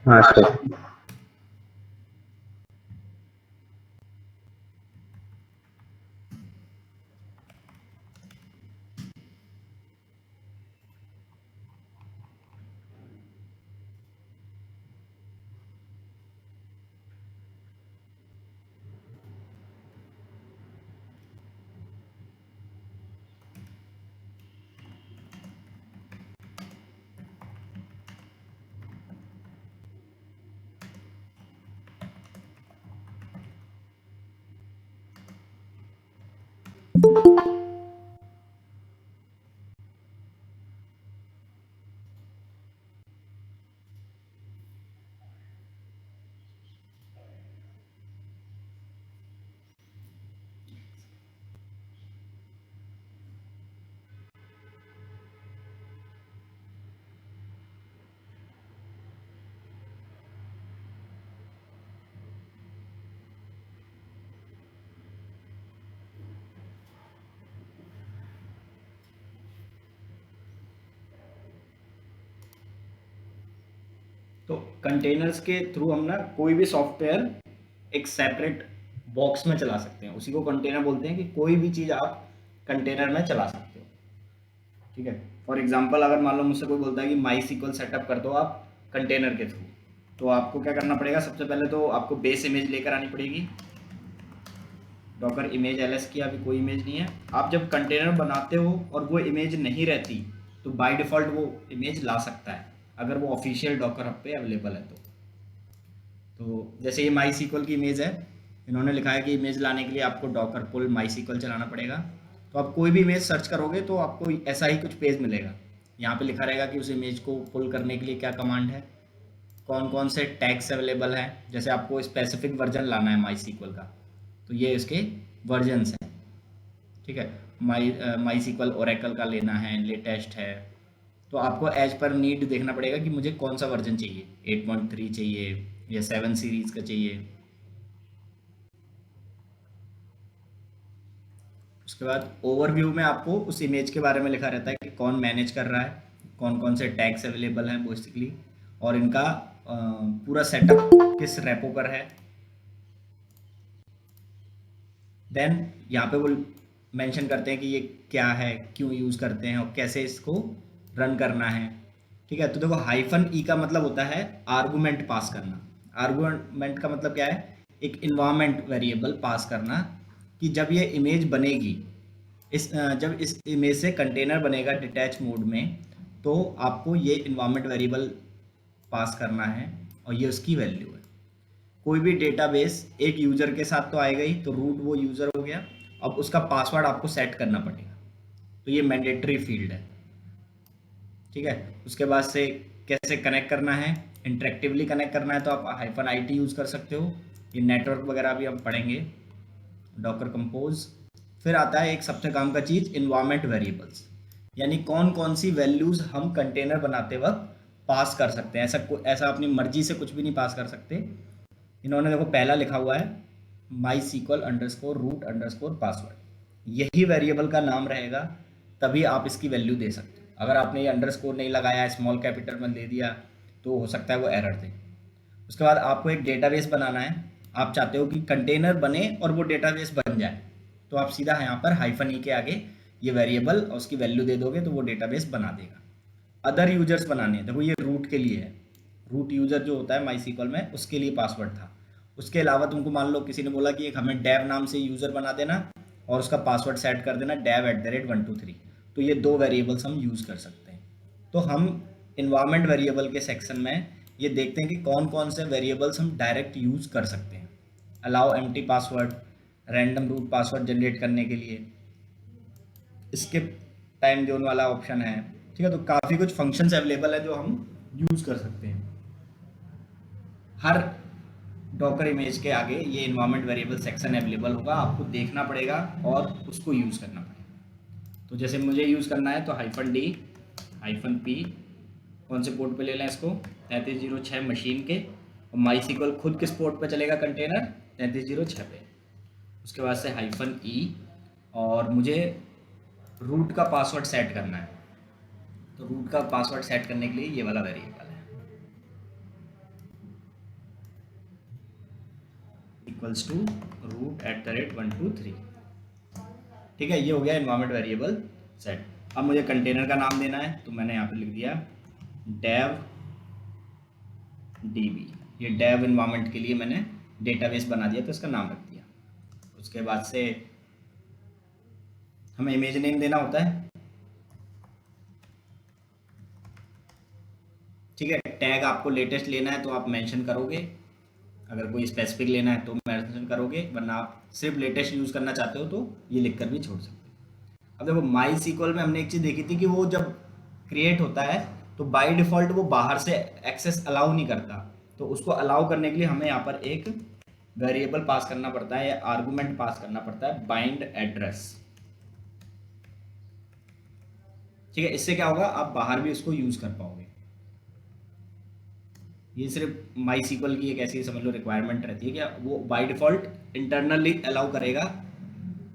हाँ सर। तो कंटेनर्स के थ्रू हम ना कोई भी सॉफ्टवेयर एक सेपरेट बॉक्स में चला सकते हैं, उसी को कंटेनर बोलते हैं कि कोई भी चीज़ आप कंटेनर में चला सकते हो। ठीक है। फॉर एग्जांपल अगर मान लो मुझसे कोई बोलता है कि माई सीक्वल सेटअप कर दो आप कंटेनर के थ्रू, तो आपको क्या करना पड़ेगा? सबसे पहले तो आपको बेस इमेज लेकर आनी पड़ेगी। डॉकर इमेज एलएस की अभी कोई इमेज नहीं है। आप जब कंटेनर बनाते हो और वो इमेज नहीं रहती, तो बाय डिफ़ॉल्ट वो इमेज ला सकता है, अगर वो ऑफिशियल डॉकर हब पे अवेलेबल है तो जैसे ये माई सीक्वल की इमेज है, इन्होंने लिखा है कि इमेज लाने के लिए आपको डॉकर पुल माई सीक्वल चलाना पड़ेगा। तो आप कोई भी इमेज सर्च करोगे तो आपको ऐसा ही कुछ पेज मिलेगा। यहाँ पे लिखा रहेगा कि उस इमेज को पुल करने के लिए क्या कमांड है, कौन कौन से टैग्स अवेलेबल हैं। जैसे आपको स्पेसिफिक वर्जन लाना है माई सीक्वल का, तो ये इसके वर्जन्स हैं। ठीक है। माई सीक्वल ओरेकल का लेना है, लेटेस्ट है, तो आपको एज पर नीड देखना पड़ेगा कि मुझे कौन सा वर्जन चाहिए, 8.3 चाहिए या 7 सीरीज का चाहिए। उसके बाद ओवरव्यू में आपको उस इमेज के बारे में लिखा रहता है कि कौन मैनेज कर रहा है, कौन कौन से टैग्स अवेलेबल हैं बेसिकली, और इनका पूरा सेटअप किस रेपो पर है। देन यहाँ पे वो मेंशन करते हैं कि ये क्या है, क्यों यूज़ करते हैं और कैसे इसको रन करना है। ठीक है। तो देखो हाइफन ई का मतलब होता है आर्गुमेंट पास करना। आर्गुमेंट का मतलब क्या है? एक इन्वायरमेंट वेरिएबल पास करना, कि जब ये इमेज बनेगी, जब इस इमेज से कंटेनर बनेगा डिटैच मोड में, तो आपको ये इन्वायरमेंट वेरिएबल पास करना है और ये उसकी वैल्यू है। कोई भी डेटाबेस एक यूजर के साथ तो आएगा ही, तो रूट वो यूजर हो गया। अब उसका पासवर्ड आपको सेट करना पड़ेगा, तो ये मैंडेटरी फील्ड है। ठीक है। उसके बाद से कैसे कनेक्ट करना है, इंटरेक्टिवली कनेक्ट करना है तो आप हाइफन आईटी यूज़ कर सकते हो। ये नेटवर्क वगैरह भी हम पढ़ेंगे, डॉकर कंपोज। फिर आता है एक सबसे काम का चीज़, इन्वायरमेंट वेरिएबल्स, यानी कौन कौन सी वैल्यूज़ हम कंटेनर बनाते वक्त पास कर सकते हैं। ऐसा अपनी मर्जी से कुछ भी नहीं पास कर सकते। इन्होंने देखो पहला लिखा हुआ है MySQL underscore root underscore password, यही वेरिएबल का नाम रहेगा, तभी आप इसकी वैल्यू दे सकते हो। अगर आपने ये अंडरस्कोर नहीं लगाया, स्मॉल कैपिटल में दे दिया, तो हो सकता है वो एरर दे। उसके बाद आपको एक डेटाबेस बनाना है। आप चाहते हो कि कंटेनर बने और वो डेटाबेस बन जाए, तो आप सीधा यहाँ पर हाइफन ई के आगे ये वेरिएबल और उसकी वैल्यू दे दोगे तो वो डेटाबेस बना देगा। अदर यूजर्स बनाने हैं, देखो ये रूट के लिए है। रूट यूजर जो होता है माई सीक्वल में, उसके लिए पासवर्ड था। उसके अलावा तुमको मान लो किसी ने बोला कि एक हमें डेव नाम से यूजर बना देना और उसका पासवर्ड सेट कर देना dev@123, तो ये दो वेरिएबल्स हम यूज कर सकते हैं। तो हम इन्वायरमेंट वेरिएबल के सेक्शन में ये देखते हैं कि कौन कौन से वेरिएबल्स हम डायरेक्ट यूज कर सकते हैं। Allow empty password, random root password generate करने के लिए, स्किप टाइम जोन वाला ऑप्शन है। ठीक है। तो काफ़ी कुछ फंक्शंस अवेलेबल है जो हम यूज़ कर सकते हैं। हर डॉकर इमेज के आगे ये इन्वायरमेंट वेरिएबल सेक्शन अवेलेबल होगा, आपको देखना पड़ेगा और उसको यूज़ करना पड़ेगा। तो जैसे मुझे यूज़ करना है तो -d -p, कौन से पोर्ट पे ले लें इसको, 3306 मशीन के, और माई सीक्वल खुद किस पोर्ट पे चलेगा कंटेनर, 3306 पे। उसके बाद से -e, और मुझे रूट का पासवर्ड सेट करना है, तो रूट का पासवर्ड सेट करने के लिए ये वाला वेरिएबल है। Equals to root@123। ठीक है, ये हो गया इन्वायरमेंट वेरिएबल सेट। अब मुझे कंटेनर का नाम देना है, तो मैंने यहाँ पे लिख दिया dev db। ये dev इन्वायरमेंट के लिए मैंने डेटाबेस बना दिया, तो इसका नाम रख दिया। उसके बाद से हमें इमेज नेम देना होता है। ठीक है, टैग आपको लेटेस्ट लेना है तो आप मेंशन करोगे, अगर कोई स्पेसिफिक लेना है तो मेंशन करोगे, वरना आप सिर्फ लेटेस्ट यूज़ करना चाहते हो तो ये लिखकर भी छोड़ सकते हो। अब देखो माई सीक्वल में हमने एक चीज़ देखी थी कि वो जब क्रिएट होता है तो बाय डिफ़ॉल्ट वो बाहर से एक्सेस अलाउ नहीं करता, तो उसको अलाउ करने के लिए हमें यहाँ पर एक वेरिएबल पास करना पड़ता है या आर्गूमेंट पास करना पड़ता है, बाइंड एड्रेस। ठीक है, इससे क्या होगा, आप बाहर भी उसको यूज़ कर पाओगे। ये सिर्फ माई सीक्वल की एक ऐसी समझ लो रिक्वायरमेंट रहती है कि वो बाय डिफ़ॉल्ट इंटरनली अलाउ करेगा।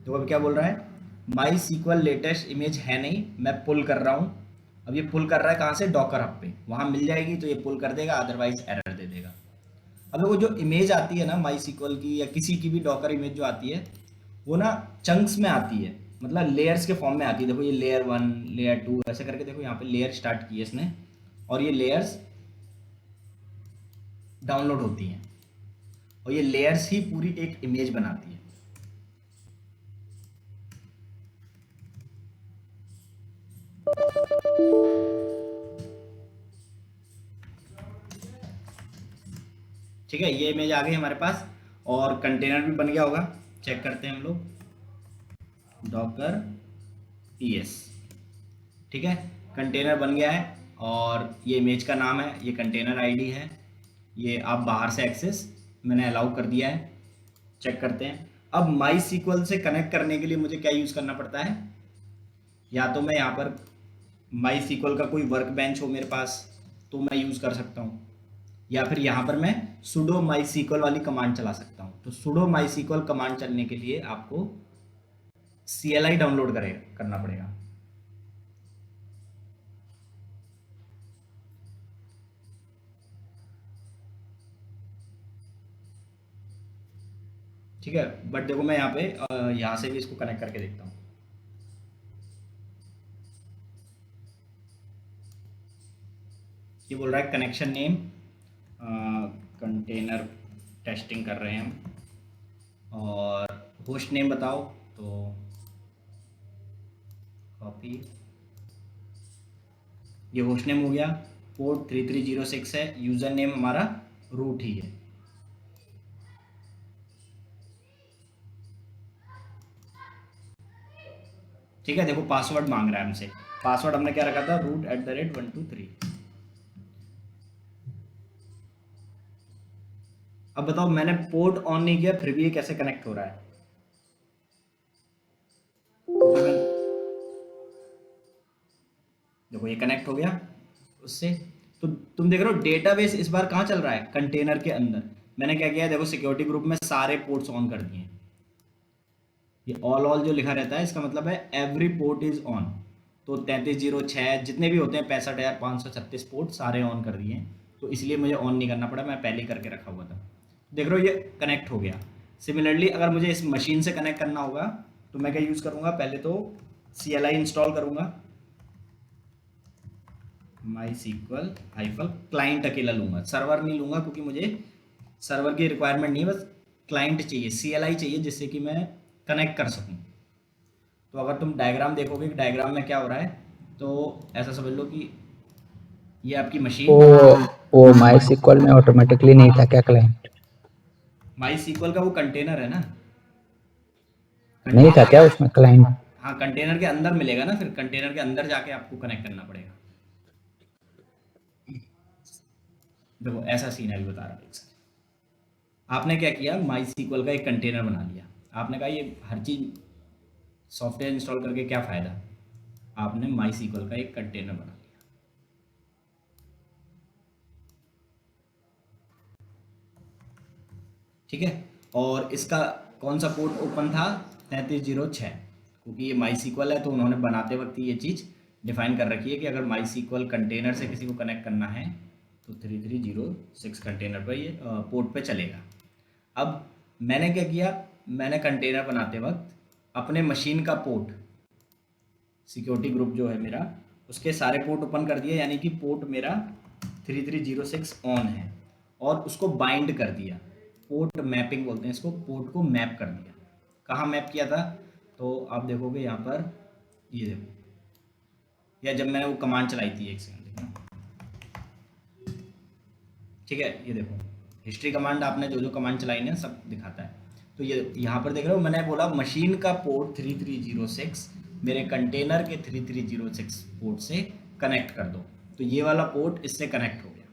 तो अब क्या बोल रहा है, माई सीक्वल लेटेस्ट इमेज है नहीं, मैं पुल कर रहा हूँ। अब ये पुल कर रहा है कहाँ से, डॉकर हब पे, वहाँ मिल जाएगी तो ये पुल कर देगा, अदरवाइज एरर दे देगा। अब देखो जो इमेज आती है ना माई सीक्वल की या किसी की भी डॉकर इमेज जो आती है वो ना चंक्स में आती है, मतलब लेयर्स के फॉर्म में आती है। देखो ये लेयर 1 लेयर 2 ऐसे करके, देखो यहाँ पे लेयर स्टार्ट की है इसने, और ये लेयर्स डाउनलोड होती हैं, और ये लेयर्स ही पूरी एक इमेज बनाती है। ठीक है, ये इमेज आ गई हमारे पास, और कंटेनर भी बन गया होगा, चेक करते हैं हम लोग, डॉकर ps। ठीक है, कंटेनर बन गया है, और ये इमेज का नाम है, ये कंटेनर आईडी है, ये आप बाहर से एक्सेस मैंने अलाउ कर दिया है। चेक करते हैं। अब माई सीक्वल से कनेक्ट करने के लिए मुझे क्या यूज़ करना पड़ता है, या तो मैं यहाँ पर माई सीक्वल का कोई वर्क बेंच हो मेरे पास तो मैं यूज़ कर सकता हूँ, या फिर यहाँ पर मैं sudo mysql वाली कमांड चला सकता हूँ। तो sudo mysql कमांड चलने के लिए आपको CLI डाउनलोड करना पड़ेगा। ठीक है, बट देखो मैं यहाँ पे यहाँ से भी इसको कनेक्ट करके देखता हूँ। ये बोल रहा है कनेक्शन नेम, कंटेनर टेस्टिंग कर रहे हैं हम, और होस्ट नेम बताओ, तो कॉपी, ये होस्ट नेम हो गया, पोर्ट 3306 है, यूज़र नेम हमारा रूट ही है। ठीक है, देखो पासवर्ड मांग रहा है हमसे, पासवर्ड हमने क्या रखा था, root@123। अब बताओ मैंने पोर्ट ऑन नहीं किया फिर भी ये कैसे कनेक्ट हो रहा है। देखो ये कनेक्ट हो गया उससे। तो तुम देख रहे हो डेटाबेस इस बार कहाँ चल रहा है, कंटेनर के अंदर। मैंने क्या किया, देखो सिक्योरिटी ग्रुप में सारे पोर्ट्स ऑन कर दिए। ये ऑल जो लिखा रहता है इसका मतलब है एवरी पोर्ट इज ऑन। तो 3306 जितने भी होते हैं 65,536 पोर्ट सारे ऑन कर दिए हैं, तो इसलिए मुझे ऑन नहीं करना पड़ा, मैं पहले ही करके रखा हुआ था। देख रहे हो ये कनेक्ट हो गया। सिमिलरली अगर मुझे इस मशीन से कनेक्ट करना होगा तो मैं क्या यूज़ करूँगा, पहले तो CLI इंस्टॉल करूँगा, MySQL हाइफन क्लाइंट अकेला लूँगा, सर्वर नहीं लूँगा, क्योंकि मुझे सर्वर की रिक्वायरमेंट नहीं, बस क्लाइंट चाहिए, CLI चाहिए, जिससे कि मैं कनेक्ट कर सकूँ। तो अगर तुम डायग्राम देखोगे कि डायग्राम में क्या हो रहा है, तो ऐसा समझ लो कि ये आपकी मशीन, वो माई सीक्वल में ऑटोमेटिकली नहीं था क्या क्लाइंट? माई सीक्वल का वो कंटेनर है ना, नहीं था क्या उसमें क्लाइंट? हाँ कंटेनर के अंदर मिलेगा ना, फिर कंटेनर के अंदर जाके आपको कनेक्ट करना पड़ेगा। देखो ऐसा सीन अभी बता रहा था। आपने क्या किया, माई सीक्वल का एक कंटेनर बना लिया, आपने कहा ये हर चीज़ सॉफ्टवेयर इंस्टॉल करके क्या फ़ायदा, आपने माई सीक्वल का एक कंटेनर बना लिया। ठीक है, और इसका कौन सा पोर्ट ओपन था, 3306, क्योंकि ये माई सीक्वल है तो उन्होंने बनाते वक्त ये चीज़ डिफाइन कर रखी है कि अगर माई सीक्वल कंटेनर से किसी को कनेक्ट करना है तो 3306 कंटेनर पर ये पोर्ट पे चलेगा। अब मैंने क्या किया, मैंने कंटेनर बनाते वक्त अपने मशीन का पोर्ट, सिक्योरिटी ग्रुप जो है मेरा, उसके सारे पोर्ट ओपन कर दिए, यानी कि पोर्ट मेरा 3306 ऑन है, और उसको बाइंड कर दिया। पोर्ट मैपिंग बोलते हैं इसको, पोर्ट को मैप कर दिया। कहाँ मैप किया था, तो आप देखोगे यहाँ पर, ये देखो, या जब मैंने वो कमांड चलाई थी, एक सेकंड देखना, ठीक है, ये देखो हिस्ट्री कमांड आपने जो जो कमांड चलाई ना सब दिखाता है। तो ये यहाँ पर देख रहे हो, मैंने बोला मशीन का पोर्ट 3306 मेरे कंटेनर के 3306 पोर्ट से कनेक्ट कर दो, तो ये वाला पोर्ट इससे कनेक्ट हो गया,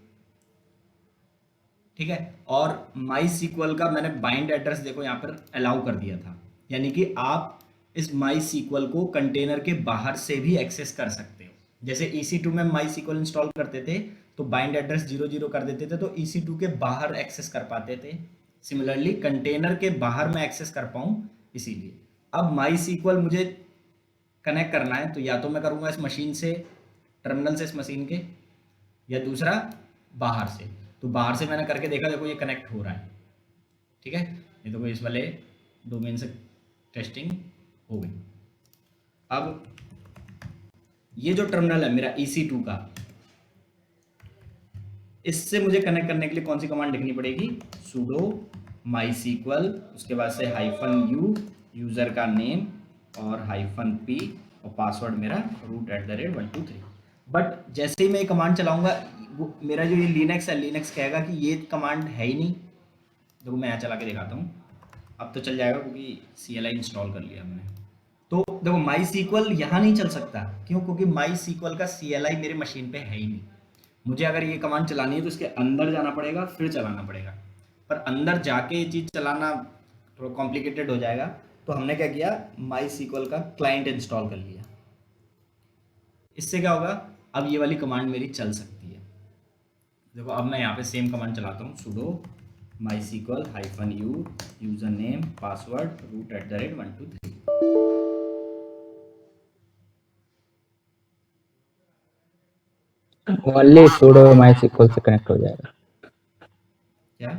ठीक है। और माई सीक्वल का मैंने बाइंड एड्रेस देखो यहाँ पर अलाउ कर दिया था, यानी कि आप इस माई सीक्वल को कंटेनर के बाहर से भी एक्सेस कर सकते हो। जैसे EC2 में माई सीक्वल इंस्टॉल करते थे तो बाइंड एड्रेस 00 कर देते थे, तो EC2 के बाहर एक्सेस कर पाते थे। सिमिलरली कंटेनर के बाहर मैं एक्सेस कर पाऊँ, इसीलिए अब माई सीक्वल मुझे कनेक्ट करना है, तो या तो मैं करूँगा इस मशीन से, टर्मिनल से इस मशीन के, या दूसरा बाहर से। तो बाहर से मैंने करके देखा, देखो ये कनेक्ट हो रहा है, ठीक है। ये देखो इस वाले डोमेन से टेस्टिंग हो गई। अब ये जो टर्मिनल है मेरा EC2 का, इससे मुझे कनेक्ट करने के लिए कौन सी कमांड लिखनी पड़ेगी, sudo mysql, उसके बाद से -u, यूजर का नेम, और -p, और पासवर्ड मेरा root@123। बट जैसे ही मैं ये कमांड चलाऊंगा, मेरा जो ये लिनक्स है, लिनक्स कहेगा कि ये कमांड है ही नहीं। देखो मैं यहाँ चला के दिखाता हूँ, अब तो चल जाएगा क्योंकि CLI इंस्टॉल कर लिया हमने। तो देखो माई सीक्वल यहाँ नहीं चल सकता, क्यों, क्योंकि माई सीक्वल का CLI मेरे मशीन पे है ही नहीं। मुझे अगर ये कमांड चलानी है तो इसके अंदर जाना पड़ेगा, फिर चलाना पड़ेगा, पर अंदर जाके ये चीज़ चलाना थोड़ा कॉम्प्लिकेटेड हो जाएगा। तो हमने क्या किया, माई सीक्वल का क्लाइंट इंस्टॉल कर लिया। इससे क्या होगा, अब ये वाली कमांड मेरी चल सकती है। देखो अब मैं यहाँ पे सेम कमांड चलाता हूँ, sudo mysql -u, user name, password root@123। Only sudo mysql से कनेक्ट हो जाएगा। क्या,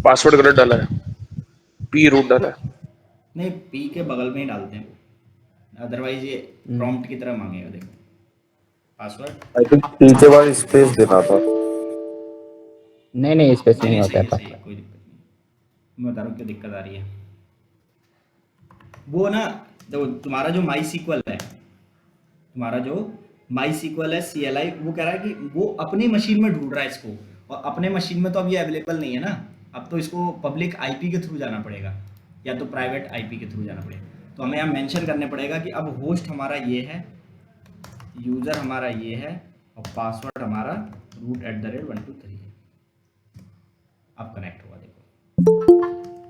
पासवर्ड गलत डाला है, पी रूट डाला है। नहीं, पी के बगल में ही डालते हैं, अदरवाइज ये प्रॉम्प्ट की तरह मांगेगा। देखो पासवर्ड, आई थिंक पी के बाद स्पेस देना था। नहीं स्पेस नहीं होता सही है है, पासवर्ड। कोई दिक्कत नहीं। मैं बता रहा हूँ क्यों दिक्कत आ रही है। वो ना, देखो तुम्हारा जो माई सीक्वल है, तुम्हारा जो माई सीक्वल है CLI, वो कह रहा है कि वो अपनी मशीन में ढूंढ रहा है इसको, और अपने मशीन में तो अब ये अवेलेबल नहीं है ना, अब तो इसको पब्लिक IP के थ्रू जाना पड़ेगा, या तो प्राइवेट IP के थ्रू जाना पड़ेगा। तो हमें यहाँ मेंशन करने पड़ेगा कि अब होस्ट हमारा ये है, यूज़र हमारा ये है, और पासवर्ड हमारा root@123 है। अब कनेक्ट होगा, देखो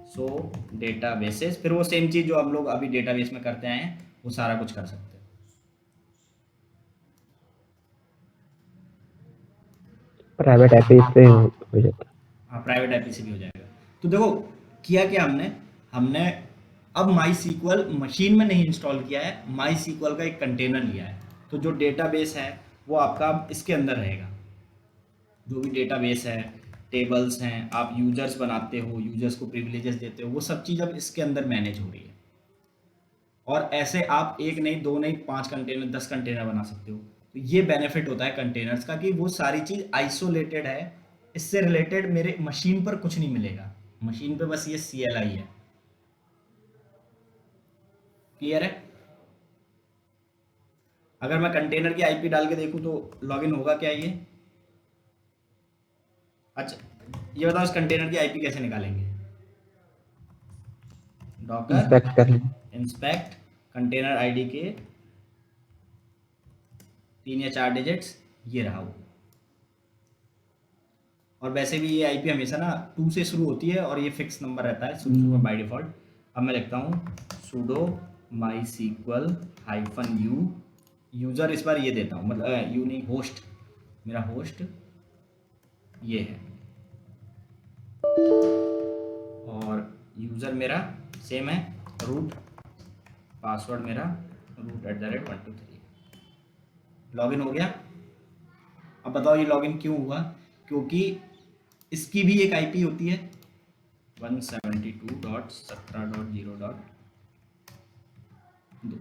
सो डेटाबेसेस, फिर वो सेम चीज़ जो हम लोग अभी डेटाबेस में करते आए हैं, वो सारा कुछ कर सकते हैं। प्राइवेट IP पे हो जाता है। हाँ, प्राइवेट IP से भी हो जाएगा। तो देखो किया क्या हमने, हमने अब माई सीक्वल मशीन में नहीं इंस्टॉल किया है, माई सीक्वल का एक कंटेनर लिया है। तो जो डेटाबेस है वो आपका अब इसके अंदर रहेगा। जो भी डेटाबेस है, टेबल्स हैं, आप यूजर्स बनाते हो, यूजर्स को प्रिविलेजेस देते हो, वो सब चीज़ अब इसके अंदर मैनेज हो रही है। और ऐसे आप एक नहीं, दो नहीं, 5 कंटेनर, 10 कंटेनर बना सकते हो। तो ये बेनिफिट होता है कंटेनर्स का कि वो सारी चीज़ आइसोलेटेड है, इससे रिलेटेड मेरे मशीन पर कुछ नहीं मिलेगा, मशीन पे बस ये CLI है। क्लियर है। अगर मैं कंटेनर की IP डाल के देखूं तो लॉगिन होगा क्या ये? अच्छा ये बताओ, इस कंटेनर की IP कैसे निकालेंगे? डॉकर इंस्पेक्ट कर लें। इंस्पेक्ट कंटेनर ID के 3 या 4 डिजिट्स, ये रहा वो। और वैसे भी ये IP हमेशा ना 2 से शुरू होती है, और ये फिक्स नंबर रहता है शुरू में बाय डिफॉल्ट। अब मैं लिखता हूँ sudo mysql -u, यूज़र इस बार ये देता हूँ, मतलब यू नहीं, होस्ट, मेरा होस्ट ये है, और यूज़र मेरा सेम है, रूट, पासवर्ड मेरा root@123। लॉगिन हो गया। अब बताओ ये लॉगिन क्यों हुआ? क्योंकि इसकी भी एक आईपी होती है 172.17.0.2,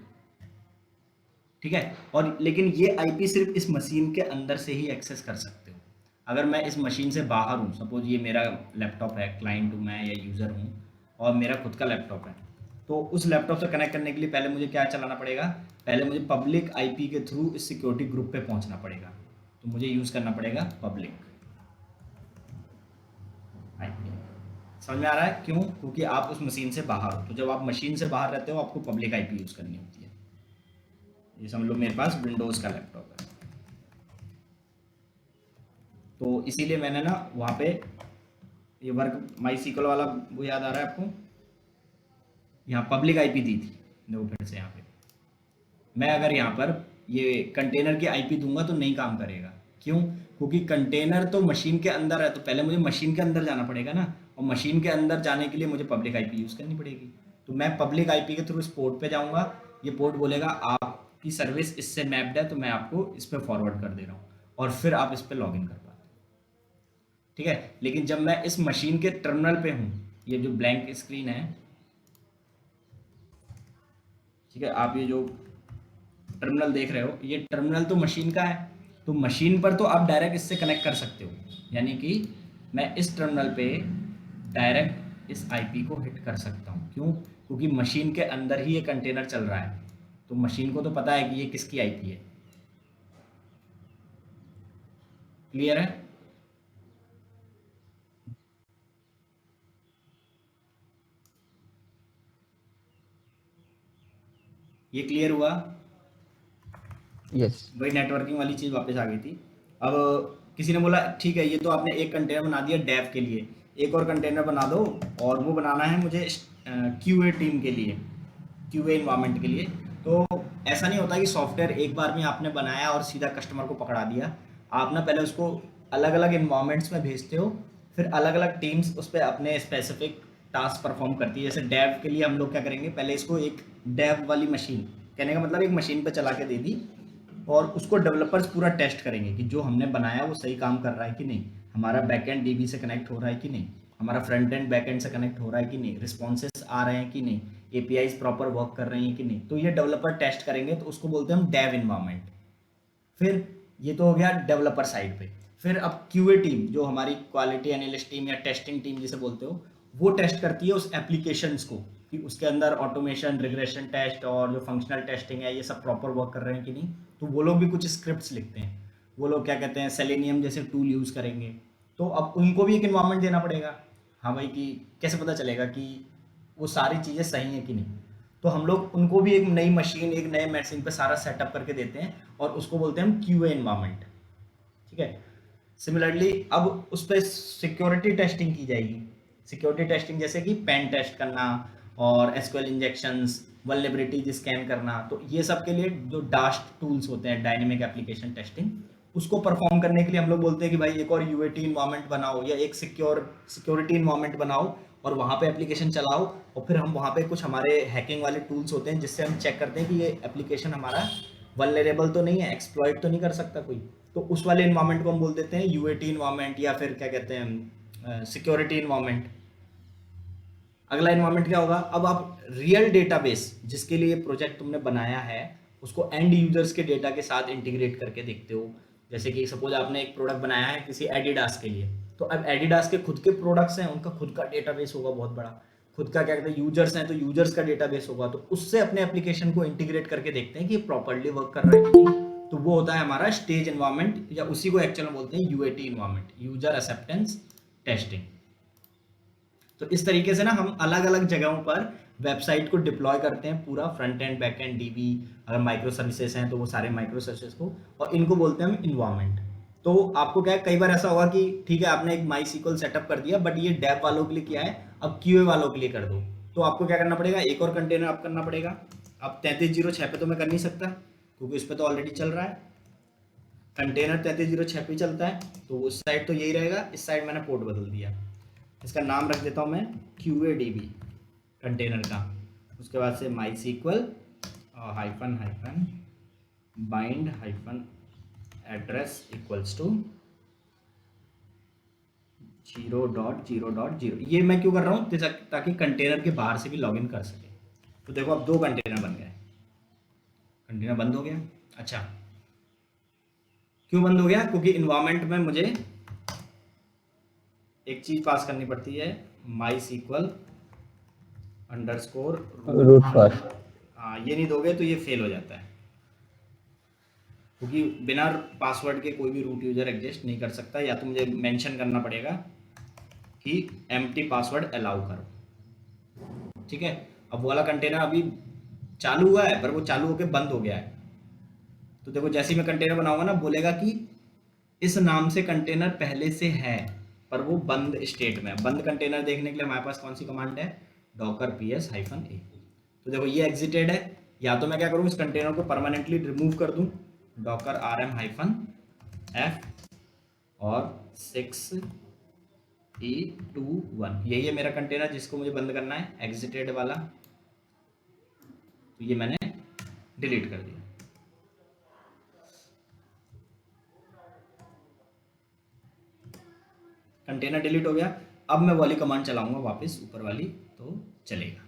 ठीक है। और लेकिन ये आईपी सिर्फ इस मशीन के अंदर से ही एक्सेस कर सकते हो। अगर मैं इस मशीन से बाहर हूँ, सपोज ये मेरा लैपटॉप है, क्लाइंट हूँ मैं या यूज़र हूँ, और मेरा खुद का लैपटॉप है, तो उस लैपटॉप से कनेक्ट करने के लिए पहले मुझे क्या चलाना पड़ेगा? पहले मुझे पब्लिक आईपी के थ्रू इस सिक्योरिटी ग्रुप पे पहुंचना पड़ेगा। तो मुझे यूज़ करना पड़ेगा पब्लिक आईपी। समझ में आ रहा है क्यों? क्योंकि आप उस मशीन से बाहर हो। तो जब आप मशीन से बाहर रहते हो आपको पब्लिक आईपी यूज़ करनी होती है। ये समझ लो मेरे पास विंडोज़ का लैपटॉप है, तो इसीलिए मैंने ना वहाँ पे ये वर्क माई सीक्वल वाला वो याद आ रहा है आपको? यहाँ पब्लिक आईपी दी थी। देखो फिर से यहाँ पे मैं अगर यहाँ पर ये कंटेनर की आईपी दूंगा तो नहीं काम करेगा। क्यों? क्योंकि कंटेनर तो मशीन के अंदर है, तो पहले मुझे मशीन के अंदर जाना पड़ेगा ना, और मशीन के अंदर जाने के लिए मुझे पब्लिक आईपी यूज़ करनी पड़ेगी। तो मैं पब्लिक आईपी के थ्रू इस पोर्ट पे जाऊँगा, ये पोर्ट बोलेगा आपकी सर्विस इससे मैप्ड है, तो मैं आपको इस पर फॉरवर्ड कर दे रहा हूँ, और फिर आप इस पर लॉगिन कर पाते हो, ठीक है। लेकिन जब मैं इस मशीन के टर्मिनल पे हूँ, ये जो ब्लैंक स्क्रीन है, ठीक है, आप ये जो टर्मिनल देख रहे हो, ये टर्मिनल तो मशीन का है, तो मशीन पर तो आप डायरेक्ट इससे कनेक्ट कर सकते हो। यानी कि मैं इस टर्मिनल पे डायरेक्ट इस आईपी को हिट कर सकता हूँ। क्यों? क्योंकि मशीन के अंदर ही ये कंटेनर चल रहा है, तो मशीन को तो पता है कि ये किसकी आईपी है। क्लियर है? ये क्लियर हुआ? यस। वही नेटवर्किंग वाली चीज़ वापस आ गई थी। अब किसी ने बोला ठीक है, ये तो आपने एक कंटेनर बना दिया डेव के लिए, एक और कंटेनर बना दो, और वो बनाना है मुझे क्यूए टीम के लिए, क्यूए इन्वायरमेंट के लिए। तो ऐसा नहीं होता कि सॉफ्टवेयर एक बार में आपने बनाया और सीधा कस्टमर को पकड़ा दिया। आप ना पहले उसको अलग अलग इन्वायरमेंट्स में भेजते हो, फिर अलग अलग टीम्स उस पर अपने स्पेसिफिक टास्क परफॉर्म करती है। जैसे डेव के लिए हम लोग क्या करेंगे, पहले इसको एक डेव वाली मशीन, कहने का मतलब एक मशीन पे चला के दे दी, और उसको डेवलपर्स पूरा टेस्ट करेंगे कि जो हमने बनाया वो सही काम कर रहा है कि नहीं, हमारा बैकएंड डीबी से कनेक्ट हो रहा है कि नहीं, हमारा फ्रंट एंड बैकएंड से कनेक्ट हो रहा है कि नहीं, रिस्पॉन्सेस आ रहे हैं कि नहीं, एपीआईज प्रॉपर वर्क कर रही हैं कि नहीं। तो ये डेवलपर टेस्ट करेंगे, तो उसको बोलते हैं हम डेव इन्वायरमेंट। फिर ये तो हो गया डेवलपर साइड पे। फिर अब क्यूए टीम, जो हमारी क्वालिटी एनालिस्ट टीम या टेस्टिंग टीम जिसे बोलते हो, वो टेस्ट करती है उस एप्लीकेशंस को कि उसके अंदर ऑटोमेशन, रिग्रेशन टेस्ट और जो फंक्शनल टेस्टिंग है ये सब प्रॉपर वर्क कर रहे हैं कि नहीं। तो वो लोग भी कुछ स्क्रिप्ट्स लिखते हैं, वो लोग क्या कहते हैं सेलेनियम जैसे टूल यूज़ करेंगे। तो अब उनको भी एक इन्वायरमेंट देना पड़ेगा। हाँ भाई, कि कैसे पता चलेगा कि वो सारी चीज़ें सही हैं कि नहीं। तो हम लोग उनको भी एक नई मशीन, एक नए मशीन पे सारा सेटअप करके देते हैं, और उसको बोलते हैं हम क्यूए इन्वायरमेंट, ठीक है। सिमिलरली अब उस पर सिक्योरिटी टेस्टिंग की जाएगी। सिक्योरिटी टेस्टिंग जैसे कि पेन टेस्ट करना और एसक्यूएल इंजेक्शंस, वल्नरेबिलिटी स्कैन करना, तो ये सब के लिए जो डास्ट टूल्स होते हैं, डायनेमिक एप्लीकेशन टेस्टिंग, उसको परफॉर्म करने के लिए हम लोग बोलते हैं कि भाई एक और यूएटी इन्वायरमेंट बनाओ या एक सिक्योरिटी इन्वायरमेंट बनाओ और वहाँ पे एप्लीकेशन चलाओ, और फिर हम वहाँ पे कुछ हमारे हैकिंग वाले टूल्स होते हैं जिससे हम चेक करते हैं कि ये एप्लीकेशन हमारा वल्नरेबल तो नहीं है, एक्सप्लॉइट तो नहीं कर सकता कोई। तो उस वाले इन्वायरमेंट को हम बोल देते हैं यूएटी इन्वायरमेंट, या फिर क्या कहते हैं सिक्योरिटी इन्वायरमेंट। अगला इन्वायरमेंट क्या होगा? अब आप रियल डेटाबेस जिसके लिए प्रोजेक्ट तुमने बनाया है उसको एंड यूजर्स के डेटा के साथ इंटीग्रेट करके देखते हो। जैसे कि सपोज आपने एक प्रोडक्ट बनाया है किसी एडिडास के लिए, तो अब एडिडास के खुद के प्रोडक्ट्स हैं, उनका खुद का डेटाबेस होगा बहुत बड़ा, खुद का क्या कहते हैं यूजर्स हैं तो यूजर्स का डेटाबेस होगा, तो उससे अपने एप्लीकेशन को इंटीग्रेट करके देखते हैं कि ये प्रॉपर्ली वर्क कर रहा है कि नहीं। तो वो होता है हमारा स्टेज इन्वायरमेंट, या उसी को एक्चुअल में बोलते हैं UAT environment, user acceptance testing. तो इस तरीके से ना हम अलग अलग जगहों पर वेबसाइट को डिप्लॉय करते हैं, पूरा front end back and dB, अगर माइक्रो सर्विसेज हैं तो वो सारे माइक्रो सर्विसेज को, और इनको बोलते हैं हम इन्वायरमेंट। तो आपको क्या है, कई बार ऐसा होगा कि ठीक है आपने एक माई सीक्वल सेटअप कर दिया, बट ये डेव वालों के लिए किया है, अब क्यूए वालों के लिए कर दो। तो आपको क्या करना पड़ेगा, एक और कंटेनर आप करना पड़ेगा। अब 3306 पे तो मैं कर नहीं सकता क्योंकि उस पर तो ऑलरेडी चल रहा है, कंटेनर 3306 पे चलता है, तो उस साइड तो यही रहेगा, इस साइड मैंने पोर्ट बदल दिया, इसका नाम रख देता हूँ मैं QADB कंटेनर का। उसके बाद से MySQL hyphen hyphen bind hyphen address equals to 0.0.0। ये मैं क्यों कर रहा हूँ, ताकि कंटेनर के बाहर से भी लॉगिन कर सके। तो देखो अब 2 कंटेनर बन गए, कंटेनर बंद हो गया। अच्छा, क्यों बंद हो गया? क्योंकि इन्वायरमेंट में मुझे एक चीज पास करनी पड़ती है, MySQL अंडरस्कोर रूट पर। हाँ, ये नहीं दोगे तो ये फेल हो जाता है, क्योंकि बिना पासवर्ड के कोई भी रूट यूजर एग्जिस्ट नहीं कर सकता। या तो मुझे मेंशन करना पड़ेगा कि एम्प्टी पासवर्ड अलाउ करो, ठीक है। अब वो वाला कंटेनर अभी चालू हुआ है, पर वो चालू होकर बंद हो गया है। तो देखो जैसे ही मैं कंटेनर बनाऊंगा ना, बोलेगा कि इस नाम से कंटेनर पहले से है, पर वो बंद स्टेट में है। बंद कंटेनर देखने के लिए हमारे पास कौन सी कमांड है? docker ps-a। तो देखो ये एग्जिटेड है। या तो मैं क्या करूँ, इस कंटेनर को परमानेंटली रिमूव कर दूँ, docker rm-f और 6e21, यही है मेरा कंटेनर जिसको मुझे बंद करना है, एग्जिटेड वाला। तो ये मैंने डिलीट कर दिया। कंटेनर डिलीट हो गया। अब मैं वाली कमांड चलाऊंगा वापस, ऊपर वाली, तो चलेगा,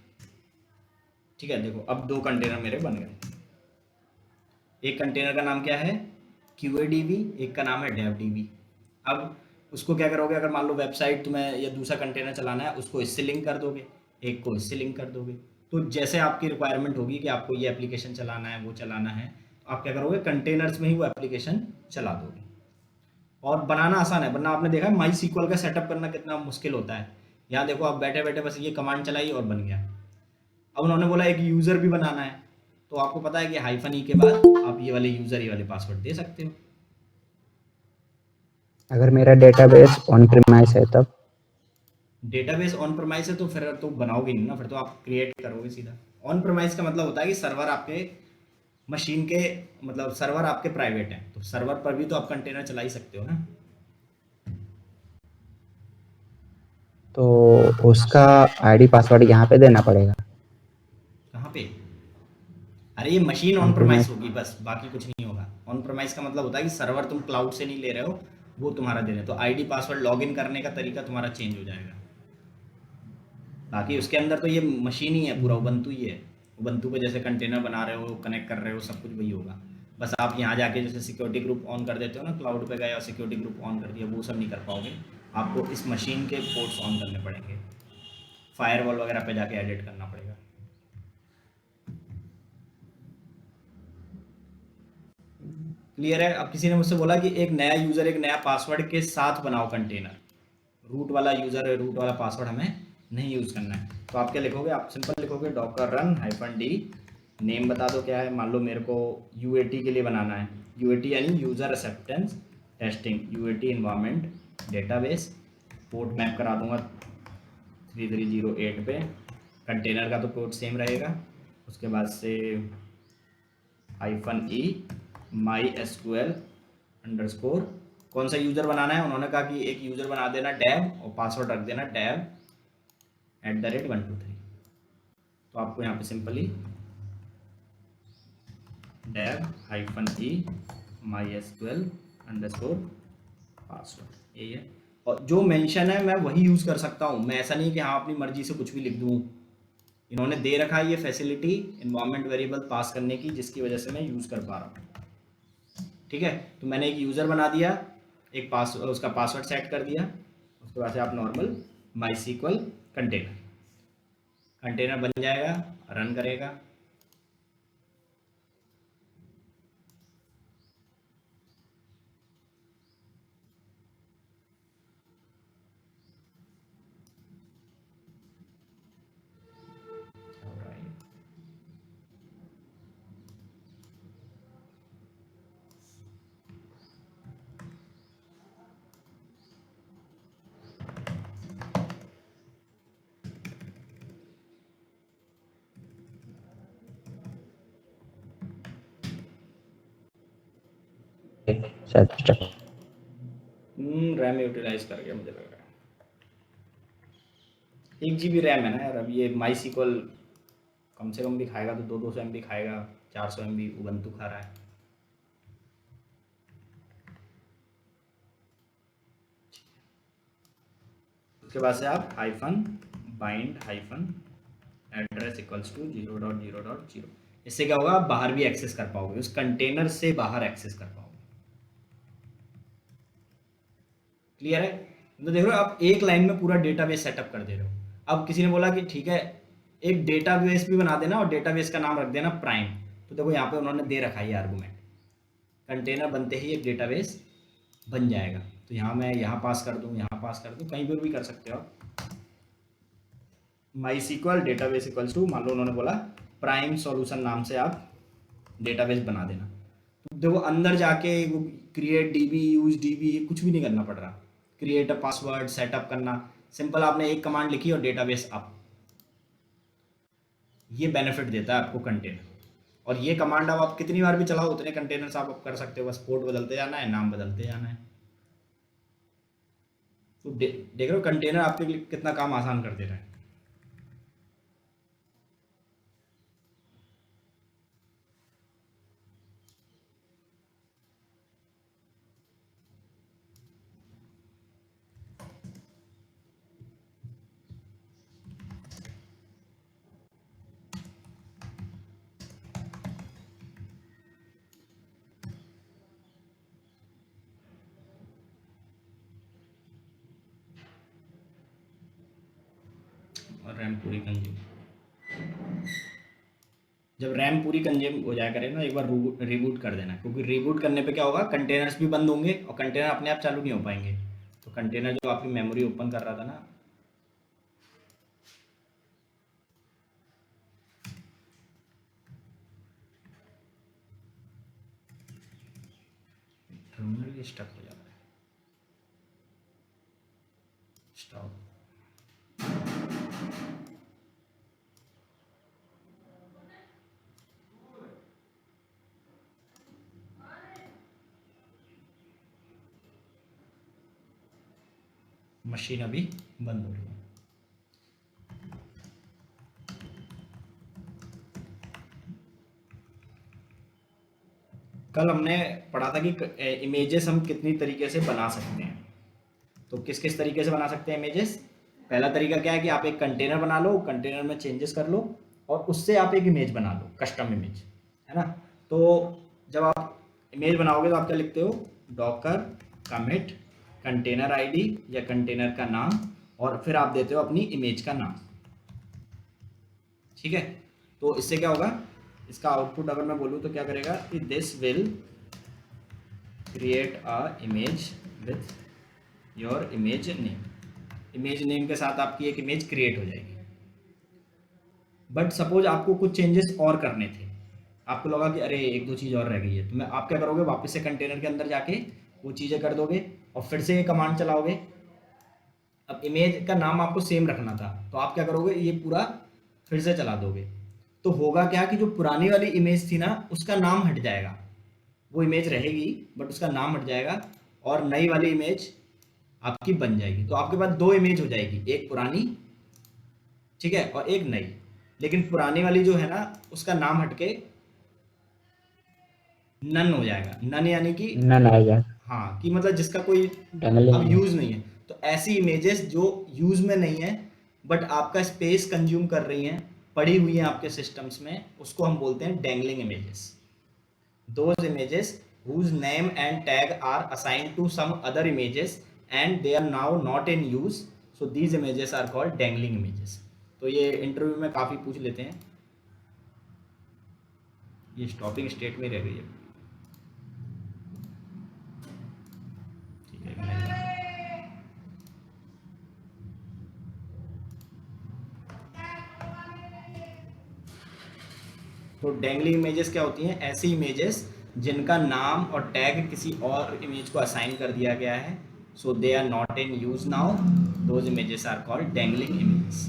ठीक है। देखो अब 2 कंटेनर मेरे बन गए। एक कंटेनर का नाम क्या है? QADB, एक का नाम है devdb। अब उसको क्या करोगे, अगर मान लो वेबसाइट तुम्हें या दूसरा कंटेनर चलाना है, उसको इससे लिंक कर दोगे, एक को इससे लिंक कर दोगे। तो जैसे आपकी रिक्वायरमेंट होगी कि आपको ये एप्लीकेशन चलाना है, वो चलाना है, तो आप क्या करोगे, कंटेनर्स में ही वो एप्लीकेशन चला दोगे। और बनाना आसान है, वरना आपने देखा है MySQL का सेटअप करना कितना मुश्किल होता है। यहाँ देखो आप बैठे बैठे बस ये कमांड चलाई और बन गया। अब उन्होंने बोला एक यूज़र भी बनाना है, तो आपको पता है कि -e के बाद आप ये वाले यूज़र, ये वाले पासवर्ड दे सकते हो। अगर मेरा डेटाबेस ऑन प्रीमाइस है तब? डेटाबेस ऑन प्रेमाइस है तो फिर तो बनाओगे नहीं ना, फिर तो आप क्रिएट करोगे सीधा। ऑन प्रेमाइस का मतलब होता है कि सर्वर आपके मशीन के, मतलब सर्वर आपके प्राइवेट है, तो सर्वर पर भी तो आप कंटेनर चला ही सकते हो ना। तो उसका आईडी पासवर्ड यहाँ पे देना पड़ेगा? कहाँ पे? अरे ये मशीन ऑन प्रेमाइस होगी बस, बाकी कुछ नहीं होगा। ऑन प्रेमाइस का मतलब होता है कि सर्वर तुम क्लाउड से नहीं ले रहे हो, वो तुम्हारा दे रहे हो, तो आईडी पासवर्ड लॉगिन करने का तरीका तुम्हारा चेंज हो जाएगा। बाकी उसके अंदर तो ये मशीन ही है, पूरा उबंटू ही है। उबंटू पे जैसे कंटेनर बना रहे हो, कनेक्ट कर रहे हो, सब कुछ वही होगा। बस आप यहाँ जाके जैसे सिक्योरिटी ग्रुप ऑन कर देते हो ना, क्लाउड पे गए और सिक्योरिटी ग्रुप ऑन कर दिया, वो सब नहीं कर पाओगे। आपको इस मशीन के पोर्ट्स ऑन करने पड़ेंगे, फायरवॉल वगैरह पे जाके एडिट करना पड़ेगा। क्लियर है? अब किसी ने मुझसे बोला कि एक नया यूज़र एक नया पासवर्ड के साथ बनाओ कंटेनर, रूट वाला यूज़र, रूट वाला पासवर्ड हमें नहीं यूज़ करना है। तो आप क्या लिखोगे, आप सिंपल लिखोगे docker run -d, नेम बता दो क्या है। मान लो मेरे को UAT के लिए बनाना है, UAT यानी user acceptance testing, UAT environment database, port map करा दूंगा 3308 पे। कंटेनर का तो पोर्ट सेम रहेगा। उसके बाद से -e MySQL अंडरस्कोर, कौन सा यूज़र बनाना है, उन्होंने कहा कि एक यूज़र बना देना dev और पासवर्ड रख देना dev@123। तो आपको यहाँ पे simply dev-e MySQL underscore password, यही है। और जो मेंशन है मैं वही यूज़ कर सकता हूँ, मैं ऐसा नहीं कि हाँ अपनी मर्जी से कुछ भी लिख दूँ। इन्होंने दे रखा है ये फैसिलिटी इन्वायरमेंट वेरिएबल पास करने की, जिसकी वजह से मैं यूज़ कर पा रहा हूँ, ठीक है। तो मैंने एक यूज़र बना दिया, एक उसका पासवर्ड सेट कर दिया। उसके बाद से आप नॉर्मल MySQL कंटेनर बन जाएगा, रन करेगा। शायद स्टक। रैम यूटिलाइज कर गया मुझे लग रहा है। 1 GB रैम है ना यार। अब ये MySQL कम से कम भी खाएगा तो 200 MB खाएगा, 400 MB उबंटू खा रहा है। उसके बाद से आप hyphen bind hyphen address equals to 0.0.0। इससे क्या होगा, आप बाहर भी एक्सेस कर पाओगे, उस कंटेनर से बाहर एक्सेस कर पाओगे। क्लियर है? तो देख रहे हो आप एक लाइन में पूरा डेटाबेस सेटअप कर दे रहे हो। अब किसी ने बोला कि ठीक है एक डेटाबेस भी बना देना और डेटाबेस का नाम रख देना प्राइम, तो देखो यहाँ पे उन्होंने दे रखा है आर्गुमेंट, कंटेनर बनते ही एक डेटाबेस बन जाएगा। तो यहाँ मैं यहाँ पास कर दूँ, यहाँ पास कर दूँ, कहीं पर भी कर सकते हो आप। माई सीक्वल डेटाबेस इक्वल्स टू, मान लो उन्होंने बोला प्राइम सॉल्यूशन नाम से आप डेटाबेस बना देना। तो देखो अंदर जाके क्रिएट डीबी, यूज डीबी, कुछ भी नहीं करना पड़ रहा। क्रिएट अ पासवर्ड, सेटअप करना, सिंपल आपने एक कमांड लिखी और डेटाबेस अप। ये बेनिफिट देता है आपको कंटेनर। और ये कमांड अब आप कितनी बार भी चलाओ उतने कंटेनर्स आप कर सकते हो, बस पोर्ट बदलते जाना है, नाम बदलते जाना है। तो देख रहे हो कंटेनर आपके लिए कितना काम आसान कर दे रहा है। और रैम पूरी कंज्यूम, जब रैम पूरी कंज्यूम हो जाया करे ना एक बार रिबूट कर देना, क्योंकि रिबूट करने पे क्या होगा, कंटेनर्स भी बंद होंगे और कंटेनर अपने आप चालू नहीं हो पाएंगे। तो कंटेनर जो आपकी मेमोरी ओपन कर रहा था ना, टर्मिनल ये स्टक हो जाता है। स्टॉप। मशीन अभी बंद हो रही है। कल हमने पढ़ा था कि इमेजेस हम कितनी तरीके से बना सकते हैं। तो किस किस तरीके से बना सकते हैं इमेजेस? पहला तरीका क्या है कि आप एक कंटेनर बना लो, कंटेनर में चेंजेस कर लो और उससे आप एक इमेज बना लो, कस्टम इमेज, है ना। तो जब आप इमेज बनाओगे तो आप क्या लिखते हो, डॉकर कमिट कंटेनर आईडी या कंटेनर का नाम और फिर आप देते हो अपनी इमेज का नाम। ठीक है, तो इससे क्या होगा, इसका आउटपुट अगर मैं बोलूँ तो क्या करेगा कि this will create a image with your image name. Image name के साथ आपकी एक इमेज क्रिएट हो जाएगी। बट सपोज आपको कुछ चेंजेस और करने थे, आपको लगा कि अरे एक दो चीज़ और रह गई है, तो मैं आप क्या करोगे, वापस से कंटेनर के अंदर जाके वो चीज़ें कर दोगे और फिर से ये कमांड चलाओगे। अब इमेज का नाम आपको सेम रखना था, तो आप क्या करोगे, ये पूरा फिर से चला दोगे। तो होगा क्या कि जो पुरानी वाली इमेज थी ना उसका नाम हट जाएगा, वो इमेज रहेगी बट उसका नाम हट जाएगा और नई वाली इमेज आपकी बन जाएगी। तो आपके पास दो इमेज हो जाएगी, एक पुरानी, ठीक है, और एक नई। लेकिन पुरानी वाली जो है ना उसका नाम हटके नन हो जाएगा। नन यानी कि नन आएगा, हाँ, कि मतलब जिसका कोई डंगलिंग अब में। यूज नहीं है। तो ऐसी इमेजेस जो यूज में नहीं है बट आपका स्पेस कंज्यूम कर रही हैं, पड़ी हुई हैं आपके सिस्टम्स में, उसको हम बोलते हैं dangling images. Those images whose name and tag are assigned to some other images and they are now not in use, so these images are called dangling images। तो ये इंटरव्यू में काफ़ी पूछ लेते हैं, ये स्टॉपिंग स्टेट में रह गई है। ठीक है, नहीं बना। तो डैंगलिंग इमेजेस क्या होती हैं, ऐसी इमेजेस जिनका नाम और टैग किसी और इमेज को असाइन कर दिया गया है, so they are not in use now, those images are called dangling images.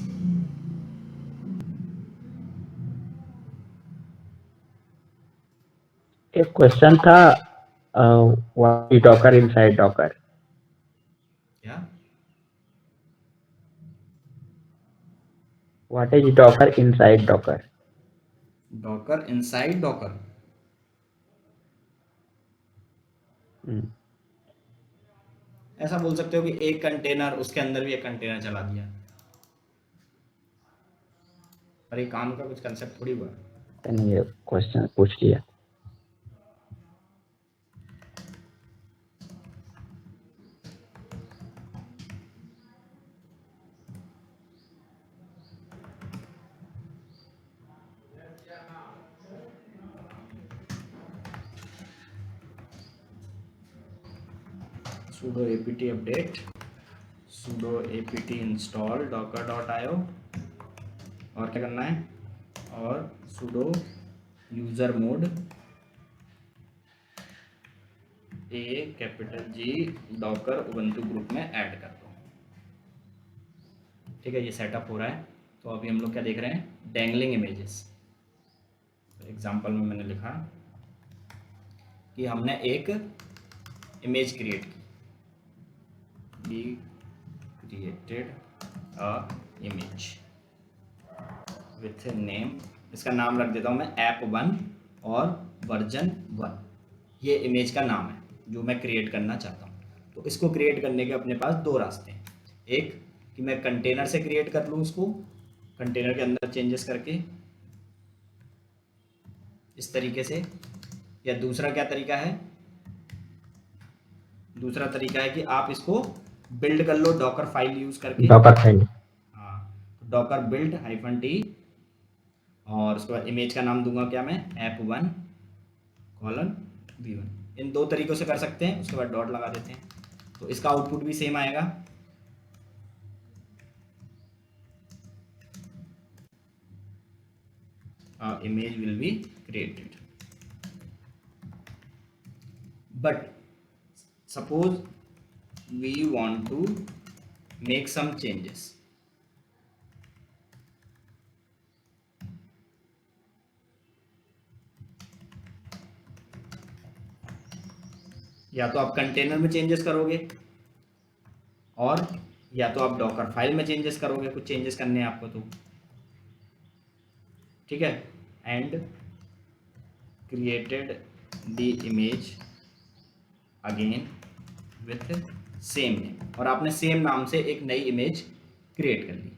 एक क्वेश्चन था, what is docker inside docker? क्या? What is docker inside docker? Docker inside docker, ऐसा बोल सकते हो कि एक कंटेनर, उसके अंदर भी एक कंटेनर चला दिया। पर ये काम का कुछ कंसेप्ट थोड़ी हुआ। नहीं, ये क्वेश्चन पूछ लिया। sudo apt update, sudo apt install docker.io, और क्या करना है, और sudo user mode a capital G docker ubuntu group में ऐड कर दो। ठीक है, ये सेटअप हो रहा है। तो अभी हम लोग क्या देख रहे हैं, डैंगलिंग इमेजेस। एग्जाम्पल में मैंने लिखा कि हमने एक इमेज क्रिएट की, we created a image with a name, इसका नाम रख देता हूँ मैं app1 और वर्जन 1। ये इमेज का नाम है जो मैं क्रिएट करना चाहता हूँ। तो इसको क्रिएट करने के अपने पास दो रास्ते हैं। एक कि मैं कंटेनर से क्रिएट कर लूँ उसको, कंटेनर के अंदर चेंजेस करके इस तरीके से, या दूसरा क्या तरीका है, दूसरा तरीका है कि आप इसको बिल्ड कर लो डॉकर फाइल यूज करके। डॉकर फाइल, हाँ, तो डॉकर बिल्ड -t, और उसके बाद इमेज का नाम दूंगा क्या मैं, app1:v1। इन दो तरीकों से कर सकते हैं। उसके बाद डॉट लगा देते हैं, तो इसका आउटपुट भी सेम आएगा। Image will be created, but suppose we want to make some changes, या तो आप कंटेनर में चेंजेस करोगे, और या तो आप डॉकर फाइल में चेंजेस करोगे, कुछ चेंजेस करने हैं आपको तो। ठीक है, and created the image again with same name, और आपने सेम नाम से एक नई इमेज क्रिएट कर ली।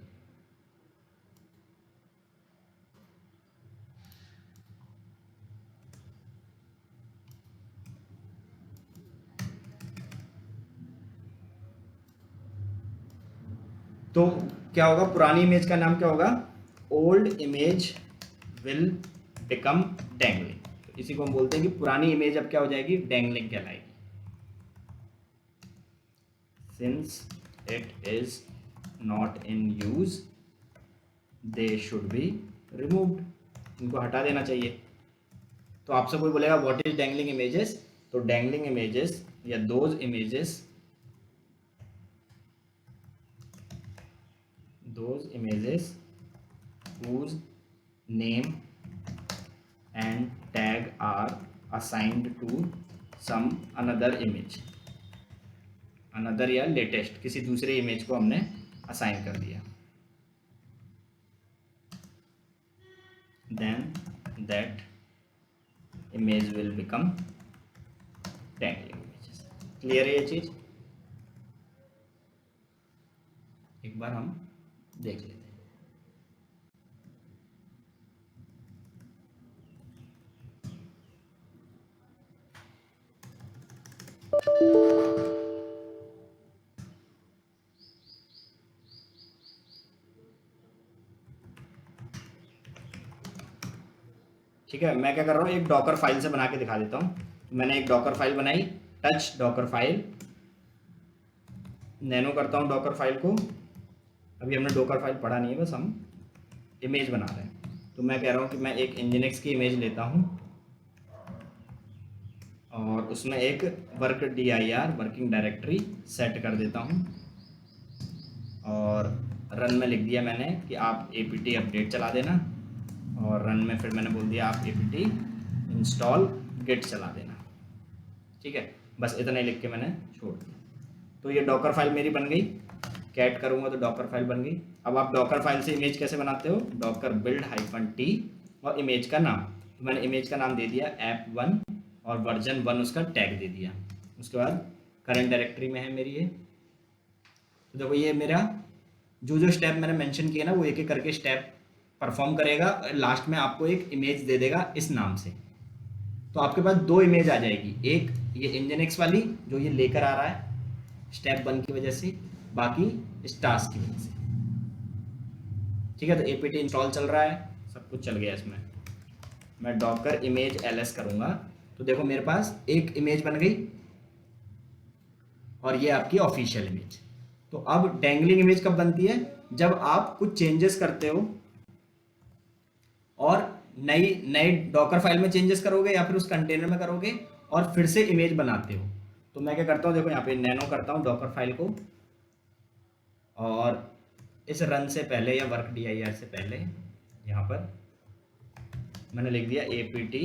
तो क्या होगा, पुरानी इमेज का नाम क्या होगा, old image will become dangling. तो इसी को हम बोलते हैं कि पुरानी इमेज अब क्या हो जाएगी, डैंगलिंग कहलाएगी। Since it is not in use, they should be removed, इनको हटा देना चाहिए। तो आपसे कोई बोलेगा व्हाट इज डैंगलिंग इमेजेस, तो डैंगलिंग इमेजेस या those images whose name and tag are assigned to some another image, another या लेटेस्ट, किसी दूसरे इमेज को हमने असाइन कर दिया, then that image will become dangling images. Clear है ये चीज? एक बार हम देख लेते हैं। ठीक है, मैं क्या कर रहा हूँ, एक डॉकर फाइल से बना के दिखा देता हूँ। मैंने एक डॉकर फाइल बनाई, टच डॉकर फाइल, नैनो करता हूँ डॉकर फाइल को। अभी हमने डॉकर फाइल पढ़ा नहीं है, बस हम इमेज बना रहे हैं। तो मैं कह रहा हूँ कि मैं एक इंजीनिक्स की इमेज लेता हूँ और उसमें एक work dir working directory set कर देता हूँ, और रन में लिख दिया मैंने कि आप apt अपडेट चला देना, और रन में फिर मैंने बोल दिया आप apt इंस्टॉल गिट चला देना। ठीक है, बस इतना ही लिख के मैंने छोड़ दिया। तो ये डॉकर फाइल मेरी बन गई, कैट करूँगा तो डॉकर फाइल बन गई। अब आप डॉकर फाइल से इमेज कैसे बनाते हो, डॉकर बिल्ड -t और इमेज का नाम, तो मैंने इमेज का नाम दे दिया app1 और वर्जन 1 उसका टैग दे दिया। उसके बाद करंट डायरेक्टरी में है मेरी ये। तो देखो ये मेरा जो जो स्टेप मैंने मेंशन किए ना वो एक एक करके स्टेप परफॉर्म करेगा, लास्ट में आपको एक इमेज दे देगा इस नाम से। तो आपके पास दो इमेज आ जाएगी, एक ये इंजन एक्स वाली जो ये लेकर आ रहा है स्टेप 1 की वजह से, बाकी स्टार्स की वजह से। ठीक है, तो एपीटी इंस्टॉल चल रहा है, सब कुछ चल गया इसमें। मैं डॉकर इमेज एलएस करूंगा तो देखो मेरे पास एक इमेज बन गई और ये आपकी ऑफिशियल इमेज। तो अब डैंगलिंग इमेज कब बनती है? जब आप कुछ चेंजेस करते हो और नई डॉकर फाइल में चेंजेस करोगे या फिर उस कंटेनर में करोगे और फिर से इमेज बनाते हो। तो मैं क्या करता हूँ, देखो यहाँ पे नैनो करता हूँ डॉकर फाइल को, और इस रन से पहले या वर्क dir से पहले यहाँ पर मैंने लिख दिया apt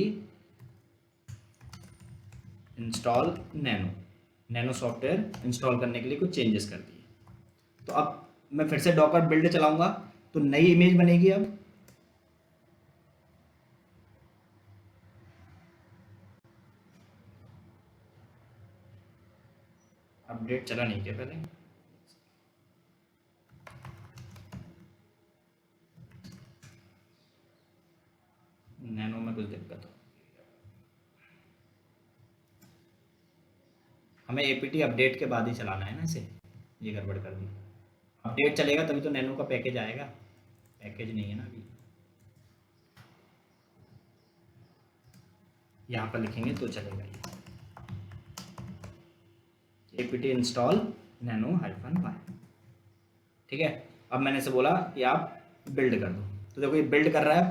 install nano software install करने के लिए कुछ चेंजेस कर दिए। तो अब मैं फिर से डॉकर बिल्ड चलाऊंगा तो नई इमेज बनेगी। अब अपडेट चला नहीं क्या पहले? नैनो में कुछ दिक्कत हो, हमें एपीटी अपडेट के बाद ही चलाना है ना इसे, ये गड़बड़ कर दी। अपडेट चलेगा तभी तो नैनो का पैकेज आएगा, पैकेज नहीं है ना अभी। यहाँ पर लिखेंगे तो चलेगा ये apt इंस्टॉल नैनो -y। ठीक है, अब मैंने इसे बोला कि आप बिल्ड कर दो, तो देखो ये बिल्ड कर रहा है।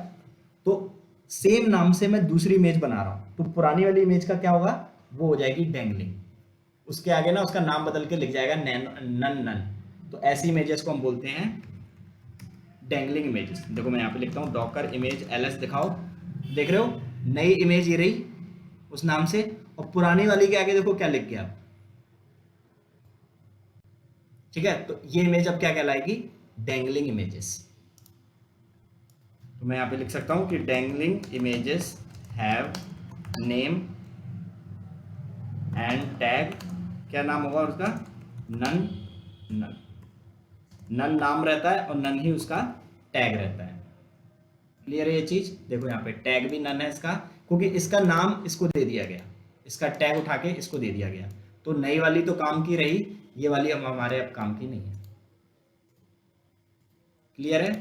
तो सेम नाम से मैं दूसरी इमेज बना रहा हूँ, तो पुरानी वाली इमेज का क्या होगा, वो हो जाएगी डैंगलिंग। उसके आगे ना उसका नाम बदल के लिख जाएगा नन। तो ऐसी इमेजेस को हम बोलते हैं डैंगलिंग इमेजेस। देखो मैं यहाँ पे लिखता हूँ डॉकर इमेज एलएस दिखाओ, देख रहे हो नई इमेज ये रही उस नाम से, और पुरानी वाली के आगे देखो क्या लिख गया। ठीक है, तो ये इमेज अब क्या कहलाएगी, डैंगलिंग इमेजेस। तो मैं यहाँ पे लिख सकता हूँ कि dangling images have name and tag, क्या नाम होगा उसका, नन नाम रहता है और नन ही उसका टैग रहता है। क्लियर है ये चीज? देखो यहाँ पे टैग भी नन है इसका, क्योंकि इसका नाम इसको दे दिया गया, इसका टैग उठा के इसको दे दिया गया। तो नई वाली तो काम की रही, ये वाली हम हमारे अब काम की नहीं है। क्लियर है?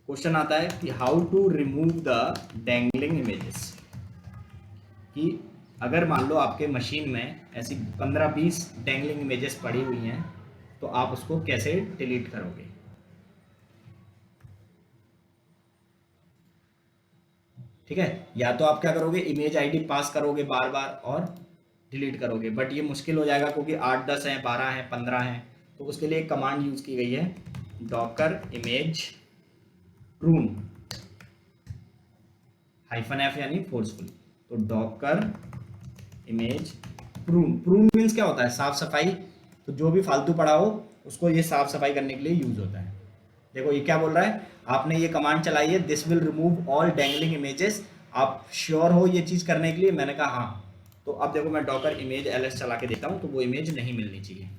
क्वेश्चन आता है कि how to remove the dangling images, कि अगर मान लो आपके मशीन में ऐसी 15-20 डैंगलिंग इमेजेस पड़ी हुई हैं तो आप उसको कैसे डिलीट करोगे। ठीक है, या तो आप क्या करोगे, इमेज आईडी पास करोगे बार बार और डिलीट करोगे, बट ये मुश्किल हो जाएगा क्योंकि 8, 10 हैं, 12 हैं, 15 हैं। तो उसके लिए एक कमांड यूज की गई है, डॉकर इमेज प्रून -f यानी फोर्सफुल। तो डॉकर इमेज प्रून मीन्स क्या होता है, साफ सफाई। तो जो भी फालतू पड़ा हो उसको ये साफ सफाई करने के लिए यूज होता है। देखो ये क्या बोल रहा है, आपने ये कमांड चलाई है, this will remove all dangling images. आप श्योर हो ये चीज करने के लिए? मैंने कहा हाँ। तो अब देखो मैं डॉकर इमेज एलएस चला के देखता हूं तो वो इमेज नहीं मिलनी चाहिए।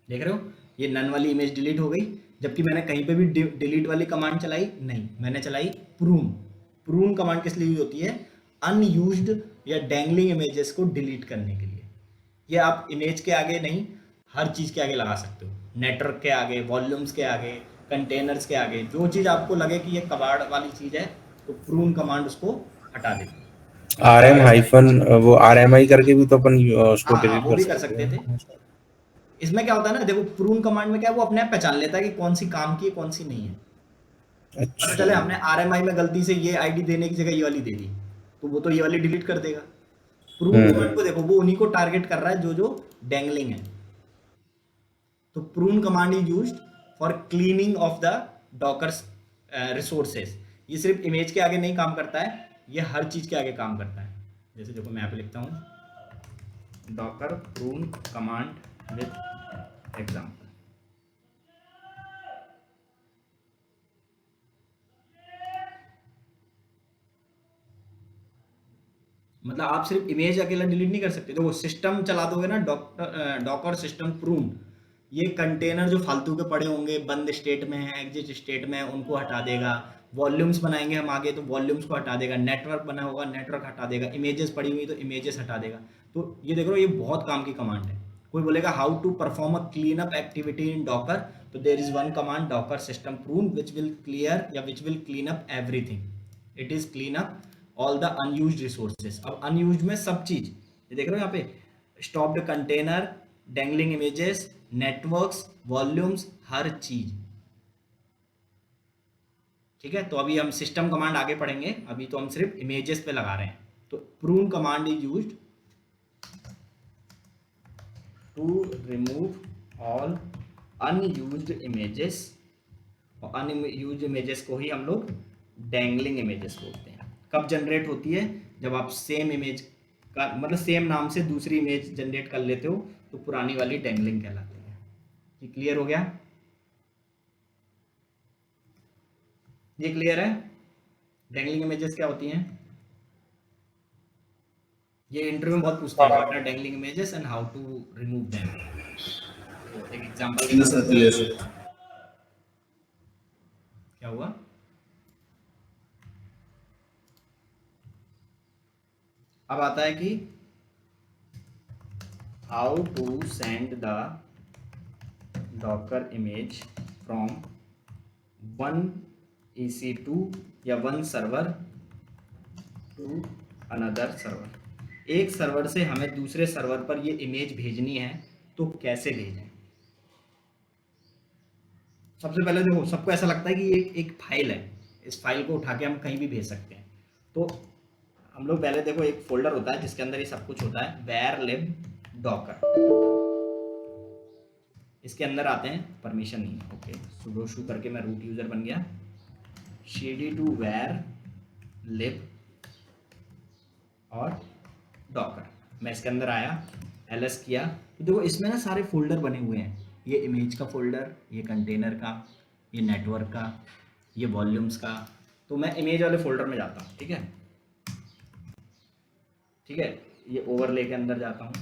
देख रहे हो, ये नन वाली इमेज डिलीट हो गई, जबकि मैंने कहीं पे भी डिलीट वाली कमांड चलाई नहीं, मैंने चलाई प्रून कमांड किस लिए यूज होती है, अनयूज्ड या डैंगलिंग इमेजेस को डिलीट करने के लिए। ये आप इमेज के आगे नहीं, हर चीज के आगे लगा सकते हो, नेटवर्क के आगे, वॉल्यूम्स के आगे, कंटेनर्स के आगे, जो चीज आपको लगे कि ये कबाड़ वाली चीज है तो प्रून कमांड उसको हटा देगी। RM हाइफन वो RMI करके भी तो अपन उसको हाँ डिलीट वो कर भी कर सकते सकते हैं। थे। इसमें क्या होता है ना, देखो प्रून कमांड में क्या है, वो अपने आप पहचान लेता है कि कौन सी काम की है कौन सी नहीं है। पता अच्छा, चले हमने आरएमआई में गलती से ये आईडी देने की जगह ये वाली दे दी तो वो तो ये वाली डिलीट कर देगा। प्रून कमांड को देखो, वो उन्हीं को टारगेट कर रहा है जो डैंगलिंग है। तो prune command is used for cleaning of the docker resources। ये सिर्फ इमेज के आगे नहीं काम करता है, ये हर चीज के आगे काम करता है। जैसे देखो मैं यहाँ पे लिखता हूँ docker prune command with example। मतलब आप सिर्फ इमेज अकेला डिलीट नहीं कर सकते। देखो सिस्टम चला दोगे ना, डॉकर सिस्टम प्रून, ये कंटेनर जो फालतू के पड़े होंगे, बंद स्टेट में है, एग्जिट स्टेट में है, उनको हटा देगा। वॉल्यूम्स बनाएंगे हम आगे तो वॉल्यूम्स को हटा देगा। नेटवर्क बना होगा, नेटवर्क हटा देगा। इमेजेस पड़ी हुई तो इमेजेस हटा देगा। तो ये देख लो, ये बहुत काम की कमांड है। कोई बोलेगा how to perform a clean up activity in docker, तो there is one command docker system prune which will clear या which will clean up everything. It is clean up all the unused resources. अब unused में सब चीज, ये देख रहे हो यहाँ पे, stopped container, dangling images, networks, volumes, हर चीज। ठीक है, तो अभी हम सिस्टम कमांड आगे पढ़ेंगे, अभी तो हम सिर्फ इमेजेस पे लगा रहे हैं। तो prune command is used to remove all unused images, और अनयूज्ड इमेजेस को ही हम लोग डेंगलिंग इमेजेस बोलते हैं। कब जनरेट होती है? जब आप सेम इमेज का मतलब सेम नाम से दूसरी इमेज जनरेट कर लेते हो, तो पुरानी वाली डेंगलिंग कहलाती है। ये क्लियर हो गया? ये क्लियर है? डेंगलिंग इमेजेस क्या होती हैं? ये इंटरव्यू में बहुत पूछते हैं, what are dangling images and how to remove them. एक एग्जांपल क्या हुआ? अब आता है कि how to send the Docker image from one EC2 या one server to another server. एक सर्वर से हमें दूसरे सर्वर पर ये इमेज भेजनी है, तो कैसे भेजें? सबसे पहले देखो, सबको ऐसा लगता है कि ये एक फाइल है, इस फाइल को उठा के हम कहीं भी भेज सकते हैं। तो हम लोग पहले देखो, एक फोल्डर होता है जिसके अंदर ये सब कुछ होता है, where lib docker। इसके अंदर आते हैं, परमिशन नहीं है, ओके, sudo shu करके मैं रूट यूजर बन गया, cd to where lib और docker। मैं इसके अंदर आया, ls किया, तो देखो इसमें ना सारे फोल्डर बने हुए हैं। ये इमेज का फोल्डर, ये कंटेनर का, ये नेटवर्क का, ये वॉल्यूम्स का। तो मैं इमेज वाले फोल्डर में जाता हूँ, ठीक है, ठीक है, ये ओवरले के अंदर जाता हूँ।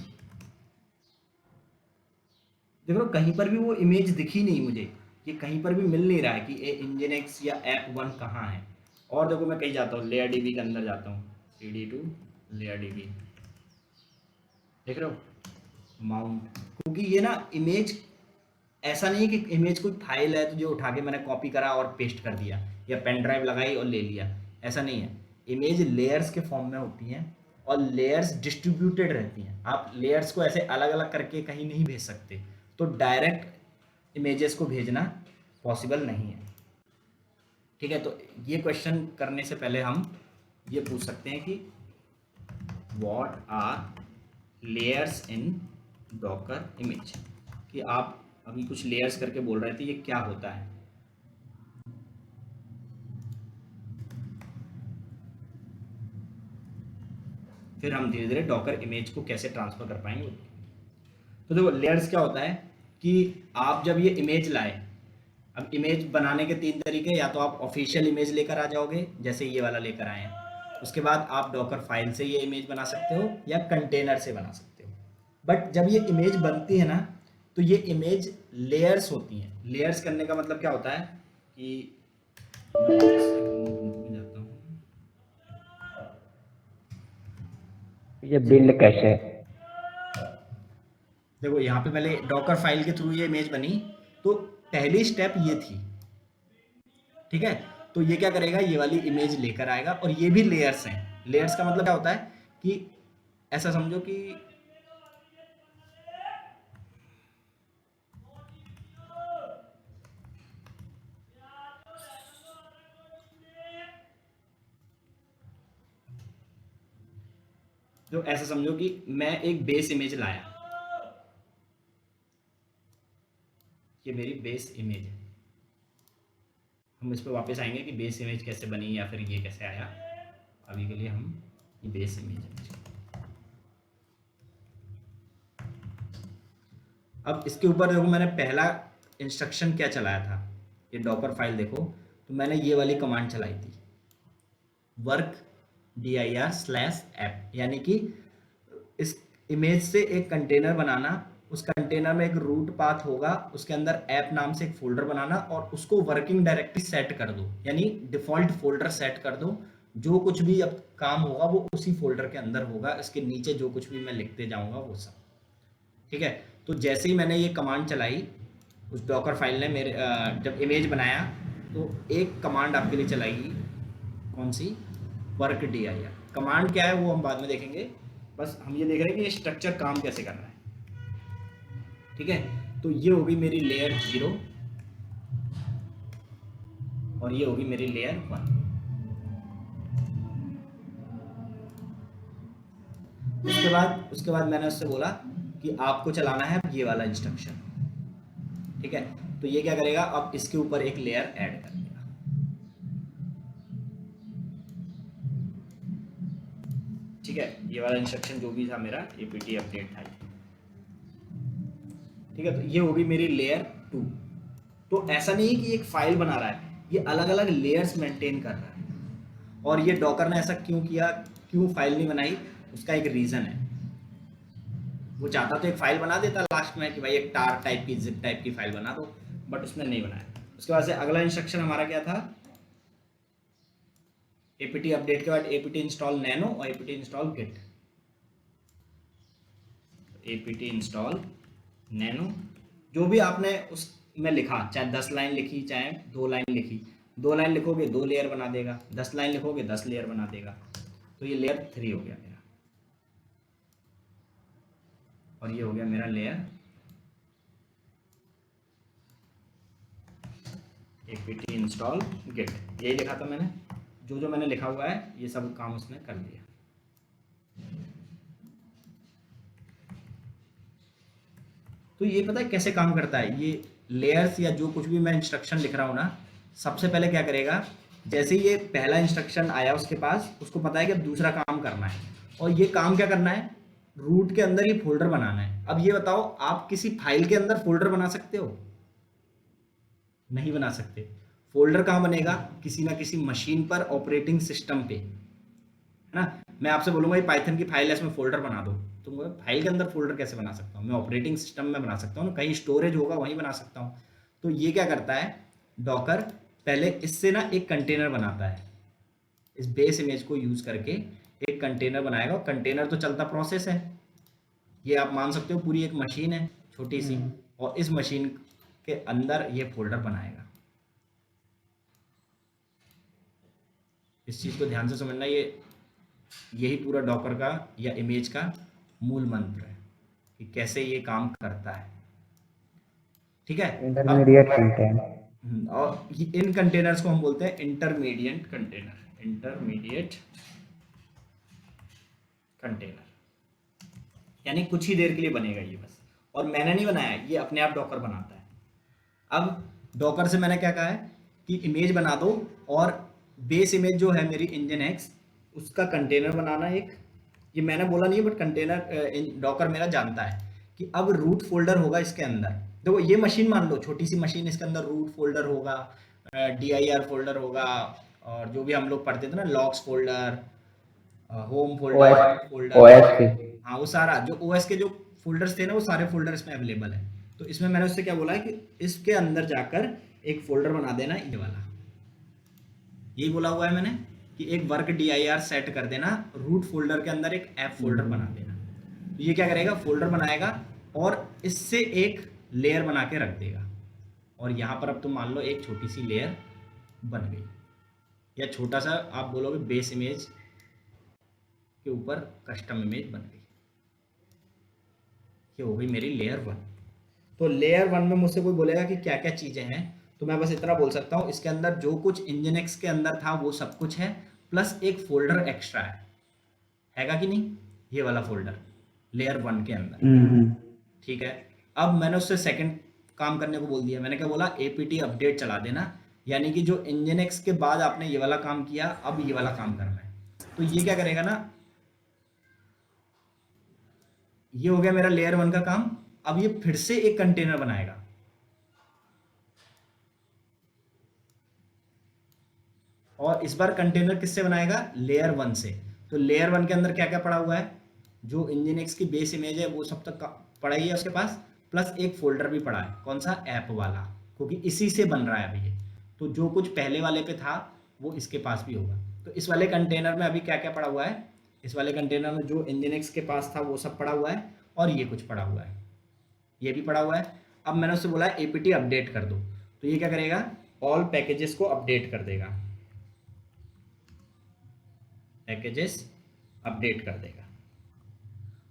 देखो कहीं पर भी वो इमेज दिखी नहीं मुझे, ये कहीं पर भी मिल नहीं रहा है कि ये इंजीनिक्स या ऐप1 कहाँ है। और देखो मैं कहीं जाता हूँ, लेयर डीबी के अंदर जाता हूँ, cd to लेयर डीबी, देख रहे हो, माउंट। क्योंकि ये ना इमेज ऐसा नहीं है कि इमेज कोई फाइल है तो जो उठा के मैंने कॉपी करा और पेस्ट कर दिया, या पेन ड्राइव लगाई और ले लिया, ऐसा नहीं है। इमेज लेयर्स के फॉर्म में होती हैं और लेयर्स डिस्ट्रीब्यूटेड रहती हैं। आप लेयर्स को ऐसे अलग अलग करके कहीं नहीं भेज सकते, तो डायरेक्ट इमेजेस को भेजना पॉसिबल नहीं है। ठीक है, तो ये क्वेश्चन करने से पहले हम ये पूछ सकते हैं कि what are layers in Docker image, कि आप अभी कुछ लेयर्स करके बोल रहे थे, ये क्या होता है? फिर हम धीरे धीरे डॉकर इमेज को कैसे ट्रांसफर कर पाएंगे। तो देखो लेयर्स क्या होता है कि आप जब ये इमेज लाए, अब इमेज बनाने के 3 तरीके, या तो आप ऑफिशियल इमेज लेकर आ जाओगे जैसे ये वाला लेकर आए हैं, उसके बाद आप डॉकर फाइल से ये इमेज बना सकते हो या कंटेनर से बना सकते हो। बट जब ये इमेज बनती है ना, तो ये इमेज लेयर्स होती हैं। लेयर्स करने का मतलब क्या होता है कि ये बिल्ड कैसे? देखो यहाँ पे पहले डॉकर फाइल के थ्रू ये इमेज बनी, तो पहली स्टेप ये थी, ठीक है। तो ये क्या करेगा, ये वाली इमेज लेकर आएगा, और ये भी लेयर्स हैं। लेयर्स का मतलब क्या होता है कि ऐसा समझो कि ऐसा समझो कि मैं एक बेस इमेज लाया, ये मेरी बेस इमेज है। हम इस पर वापस आएंगे कि बेस इमेज कैसे बनी या फिर ये कैसे आया। अभी के लिए हम ये बेस इमेज। अब इसके ऊपर देखो, मैंने पहला इंस्ट्रक्शन क्या चलाया था, ये डॉकर फाइल देखो, तो मैंने ये वाली कमांड चलाई थी, वर्क dir/app, यानी कि इस इमेज से एक कंटेनर बनाना, उस कंटेनर में एक रूट पाथ होगा, उसके अंदर ऐप नाम से एक फोल्डर बनाना और उसको वर्किंग डायरेक्टरी सेट कर दो, यानी डिफॉल्ट फोल्डर सेट कर दो। जो कुछ भी अब काम होगा वो उसी फोल्डर के अंदर होगा, इसके नीचे जो कुछ भी मैं लिखते जाऊंगा वो सब। ठीक है, तो जैसे ही मैंने ये कमांड चलाई उस डॉकर फाइल ने मेरे जब इमेज बनाया तो एक कमांड आपके लिए चलाएगी, कौन सी, वर्क dir। कमांड क्या है वो हम बाद में देखेंगे, बस हम ये देख रहे हैं कि ये स्ट्रक्चर काम कैसे कर रहा है। ठीक है, तो ये होगी मेरी लेयर 0 और ये होगी मेरी लेयर 1। उसके बाद मैंने उससे बोला कि आपको चलाना है ये वाला इंस्ट्रक्शन। ठीक है, तो ये क्या करेगा, अब इसके ऊपर एक लेयर ऐड कर देगा। ठीक है, ये वाला इंस्ट्रक्शन जो भी था मेरा apt अपडेट था। ठीक है, तो ये होगी मेरी लेयर 2। तो ऐसा नहीं है कि एक फाइल बना रहा है, ये अलग अलग लेयर्स मेंटेन कर रहा है। और ये डॉकर ने ऐसा क्यों किया, क्यों फाइल नहीं बनाई, उसका एक रीजन है। वो चाहता तो एक फाइल बना देता लास्ट में कि भाई एक टार टाइप की, जिप टाइप की फाइल बना दो, बट उसने नहीं बनाया। उसके बाद से अगला इंस्ट्रक्शन हमारा क्या था, apt अपडेट के बाद apt इंस्टॉल नैनो और apt install git. apt install nano, जो भी आपने उसमें लिखा, चाहे 10 लाइन लिखी चाहे 2 लाइन लिखी, 2 लाइन लिखोगे 2 लेयर बना देगा, 10 लाइन लिखोगे 10 लेयर बना देगा। तो ये लेयर 3 हो गया मेरा, और ये हो गया मेरा लेयर apt इंस्टॉल गिट। यही लिखा था मैंने, जो मैंने लिखा हुआ है ये सब काम उसने कर दिया। तो ये पता है कैसे काम करता है, ये लेयर्स या जो कुछ भी मैं इंस्ट्रक्शन लिख रहा हूँ ना, सबसे पहले क्या करेगा, जैसे ही ये पहला इंस्ट्रक्शन आया उसके पास, उसको पता है कि अब दूसरा काम करना है। और ये काम क्या करना है, रूट के अंदर ये फोल्डर बनाना है। अब ये बताओ, आप किसी फाइल के अंदर फोल्डर बना सकते हो? नहीं बना सकते। फोल्डर कहाँ बनेगा, किसी ना किसी मशीन पर, ऑपरेटिंग सिस्टम पे, है ना। मैं आपसे बोलूंगा ये पाइथन की फाइल है, इसमें फोल्डर बना दो, तो मैं फाइल के अंदर फोल्डर कैसे बना सकता हूँ? मैं ऑपरेटिंग सिस्टम में बना सकता हूँ ना, कहीं स्टोरेज होगा वहीं बना सकता हूँ। तो ये क्या करता है, डॉकर पहले इससे ना एक कंटेनर बनाता है, इस बेस इमेज को यूज करके एक कंटेनर बनाएगा। और कंटेनर तो चलता प्रोसेस है, ये आप मान सकते हो पूरी एक मशीन है छोटी सी, और इस मशीन के अंदर ये फोल्डर बनाएगा। इस चीज को ध्यान से समझना, यही पूरा डॉकर का या इमेज का मूल मंत्र है कि कैसे ये काम करता है। ठीक है, इंटरमीडिएट कंटेंट। और इन कंटेनर्स को हम बोलते हैं इंटरमीडिएट कंटेनर। इंटरमीडिएट कंटेनर यानी कुछ ही देर के लिए बनेगा ये बस, और मैंने नहीं बनाया, ये अपने आप डॉकर बनाता है। अब डॉकर से मैंने क्या कहा है कि इमेज बना दो, और बेस इमेज जो है मेरी इंजन एक्स, उसका कंटेनर बनाना एक। ये मैंने बोला नहीं है, बट कंटेनर डॉकर मेरा जानता है कि अब रूट फोल्डर होगा इसके अंदर। देखो ये मशीन मान लो, छोटी सी मशीन, इसके अंदर रूट फोल्डर होगा, dir फोल्डर होगा, और जो भी हम लोग पढ़ते थे ना, logs folder, home folder, OS की। हाँ वो सारा जो ओएस के जो फोल्डर्स थे ना, वो सारे फोल्डर इसमें अवेलेबल है। तो इसमें मैंने उससे क्या बोला है कि इसके अंदर जाकर एक फोल्डर बना देना, ये वाला, यही बोला हुआ है मैंने कि एक वर्क dir सेट कर देना, रूट फोल्डर के अंदर एक ऐप फोल्डर बना देना। तो ये क्या करेगा, फोल्डर बनाएगा और इससे एक लेयर बना के रख देगा। और यहाँ पर अब तुम मान लो एक छोटी सी लेयर बन गई, या छोटा सा आप बोलोगे बेस इमेज के ऊपर कस्टम इमेज बन गई। ये हो गई मेरी लेयर 1। तो लेयर 1 में मुझसे कोई बोलेगा कि क्या क्या चीज़ें हैं, तो मैं बस इतना बोल सकता हूँ, इसके अंदर जो कुछ इंजन के अंदर था वो सब कुछ है, प्लस एक फोल्डर एक्स्ट्रा हैगा कि नहीं, ये वाला फोल्डर लेयर 1 के अंदर। ठीक है, अब मैंने उससे सेकंड काम करने को बोल दिया। मैंने क्या बोला, apt अपडेट चला देना, यानी कि जो इंजन के बाद आपने ये वाला काम किया, अब ये वाला काम करना है। तो ये क्या करेगा ना, ये हो गया मेरा लेयर 1 का काम। अब ये फिर से एक कंटेनर बनाएगा, और इस बार कंटेनर किससे बनाएगा, लेयर 1 से। तो लेयर 1 के अंदर क्या क्या पड़ा हुआ है, जो Nginx की बेस इमेज है वो सब तक पड़ा ही है उसके पास, प्लस एक फोल्डर भी पड़ा है, कौन सा, ऐप वाला, क्योंकि इसी से बन रहा है अभी ये। तो जो कुछ पहले वाले पे था वो इसके पास भी होगा। तो इस वाले कंटेनर में अभी क्या क्या पड़ा हुआ है, इस वाले कंटेनर में जो Nginx के पास था वो सब पड़ा हुआ है, और ये कुछ पड़ा हुआ है, ये भी पड़ा हुआ है। अब मैंने उससे बोला है apt अपडेट कर दो, तो ये क्या करेगा, ऑल पैकेजेस को अपडेट कर देगा, पैकेजेस अपडेट कर देगा,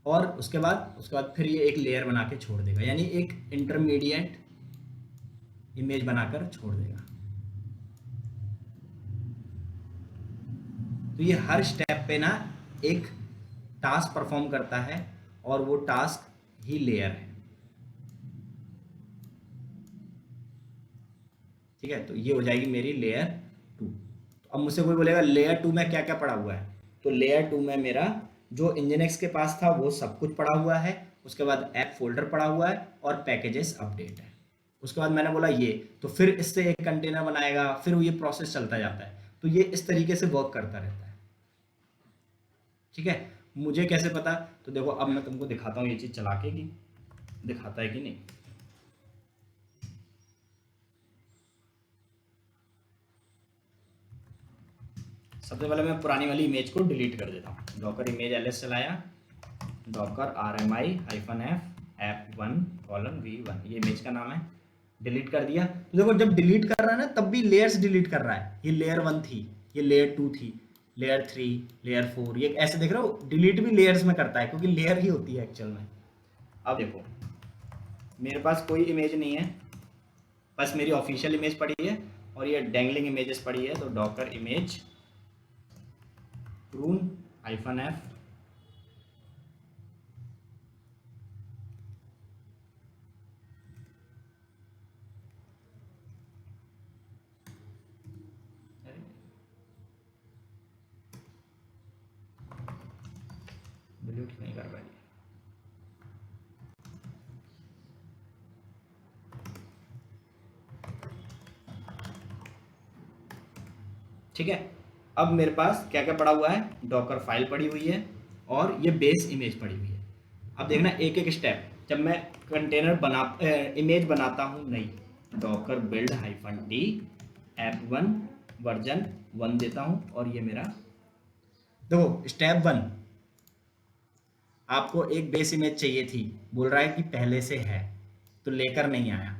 और उसके बाद फिर ये एक लेयर बना के छोड़ देगा, यानी एक इंटरमीडिएट इमेज बनाकर छोड़ देगा। तो ये हर स्टेप पे ना एक टास्क परफॉर्म करता है, और वो टास्क ही लेयर है, ठीक है। तो ये हो जाएगी मेरी लेयर 2। तो अब मुझसे कोई बोलेगा लेयर 2 में क्या क्या पड़ा हुआ है, तो लेयर 2 में मेरा जो Nginx के पास था वो सब कुछ पड़ा हुआ है, उसके बाद ऐप फोल्डर पड़ा हुआ है, और पैकेजेस अपडेट है। उसके बाद मैंने बोला ये, तो फिर इससे एक कंटेनर बनाएगा, फिर ये प्रोसेस चलता जाता है। तो ये इस तरीके से वर्क करता रहता है, ठीक है। मुझे कैसे पता, तो देखो अब मैं तुमको दिखाता हूँ ये चीज़ चला के कि दिखाता है कि नहीं। सबसे पहले मैं पुरानी वाली इमेज को डिलीट कर देता हूँ। डॉकर इमेज ls चलाया, डॉकर rmi-f app1:v1, ये इमेज का नाम है, डिलीट कर दिया। तो देखो जब डिलीट कर रहा है ना तब भी लेयर्स डिलीट कर रहा है, ये लेयर 1 थी, ये लेयर 2 थी, लेयर 3, लेयर 4, ये ऐसे देख रहे हो, डिलीट भी लेयर्स में करता है, क्योंकि लेयर ही होती है एक्चुअल में। अब देखो मेरे पास कोई इमेज नहीं है, बस मेरी ऑफिशियल इमेज पड़ी है, और ये डैंगलिंग इमेजेस पड़ी है। तो डॉकर इमेज prune-f डिलीट नहीं कर पाई, ठीक है। अब मेरे पास क्या क्या पड़ा हुआ है, डॉकर फाइल पड़ी हुई है, और ये बेस इमेज पड़ी हुई है। अब देखना एक एक स्टेप, जब मैं कंटेनर इमेज बनाता हूँ नई, Docker build -d app1 version 1 देता हूँ, और ये मेरा देखो स्टेप 1, आपको एक बेस इमेज चाहिए थी, बोल रहा है कि पहले से है, तो लेकर नहीं आया।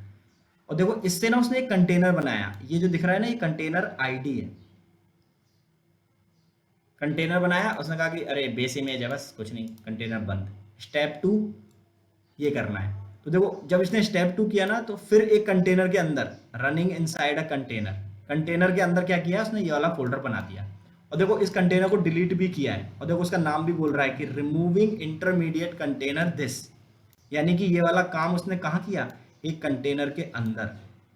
और देखो इससे ना उसने एक कंटेनर बनाया, ये जो दिख रहा है ना ये कंटेनर आईडी है, कंटेनर बनाया, उसने कहा कि अरे बेस इमेज है बस कुछ नहीं, कंटेनर बंद। स्टेप 2 ये करना है। तो देखो जब इसने स्टेप 2 किया ना, तो फिर एक कंटेनर के अंदर running inside a container, container के अंदर क्या किया उसने, ये वाला फोल्डर बना दिया, और देखो इस कंटेनर को डिलीट भी किया है, और देखो उसका नाम भी बोल रहा है कि रिमूविंग इंटरमीडिएट कंटेनर दिस, यानी कि ये वाला काम उसने कहाँ किया, एक कंटेनर के अंदर,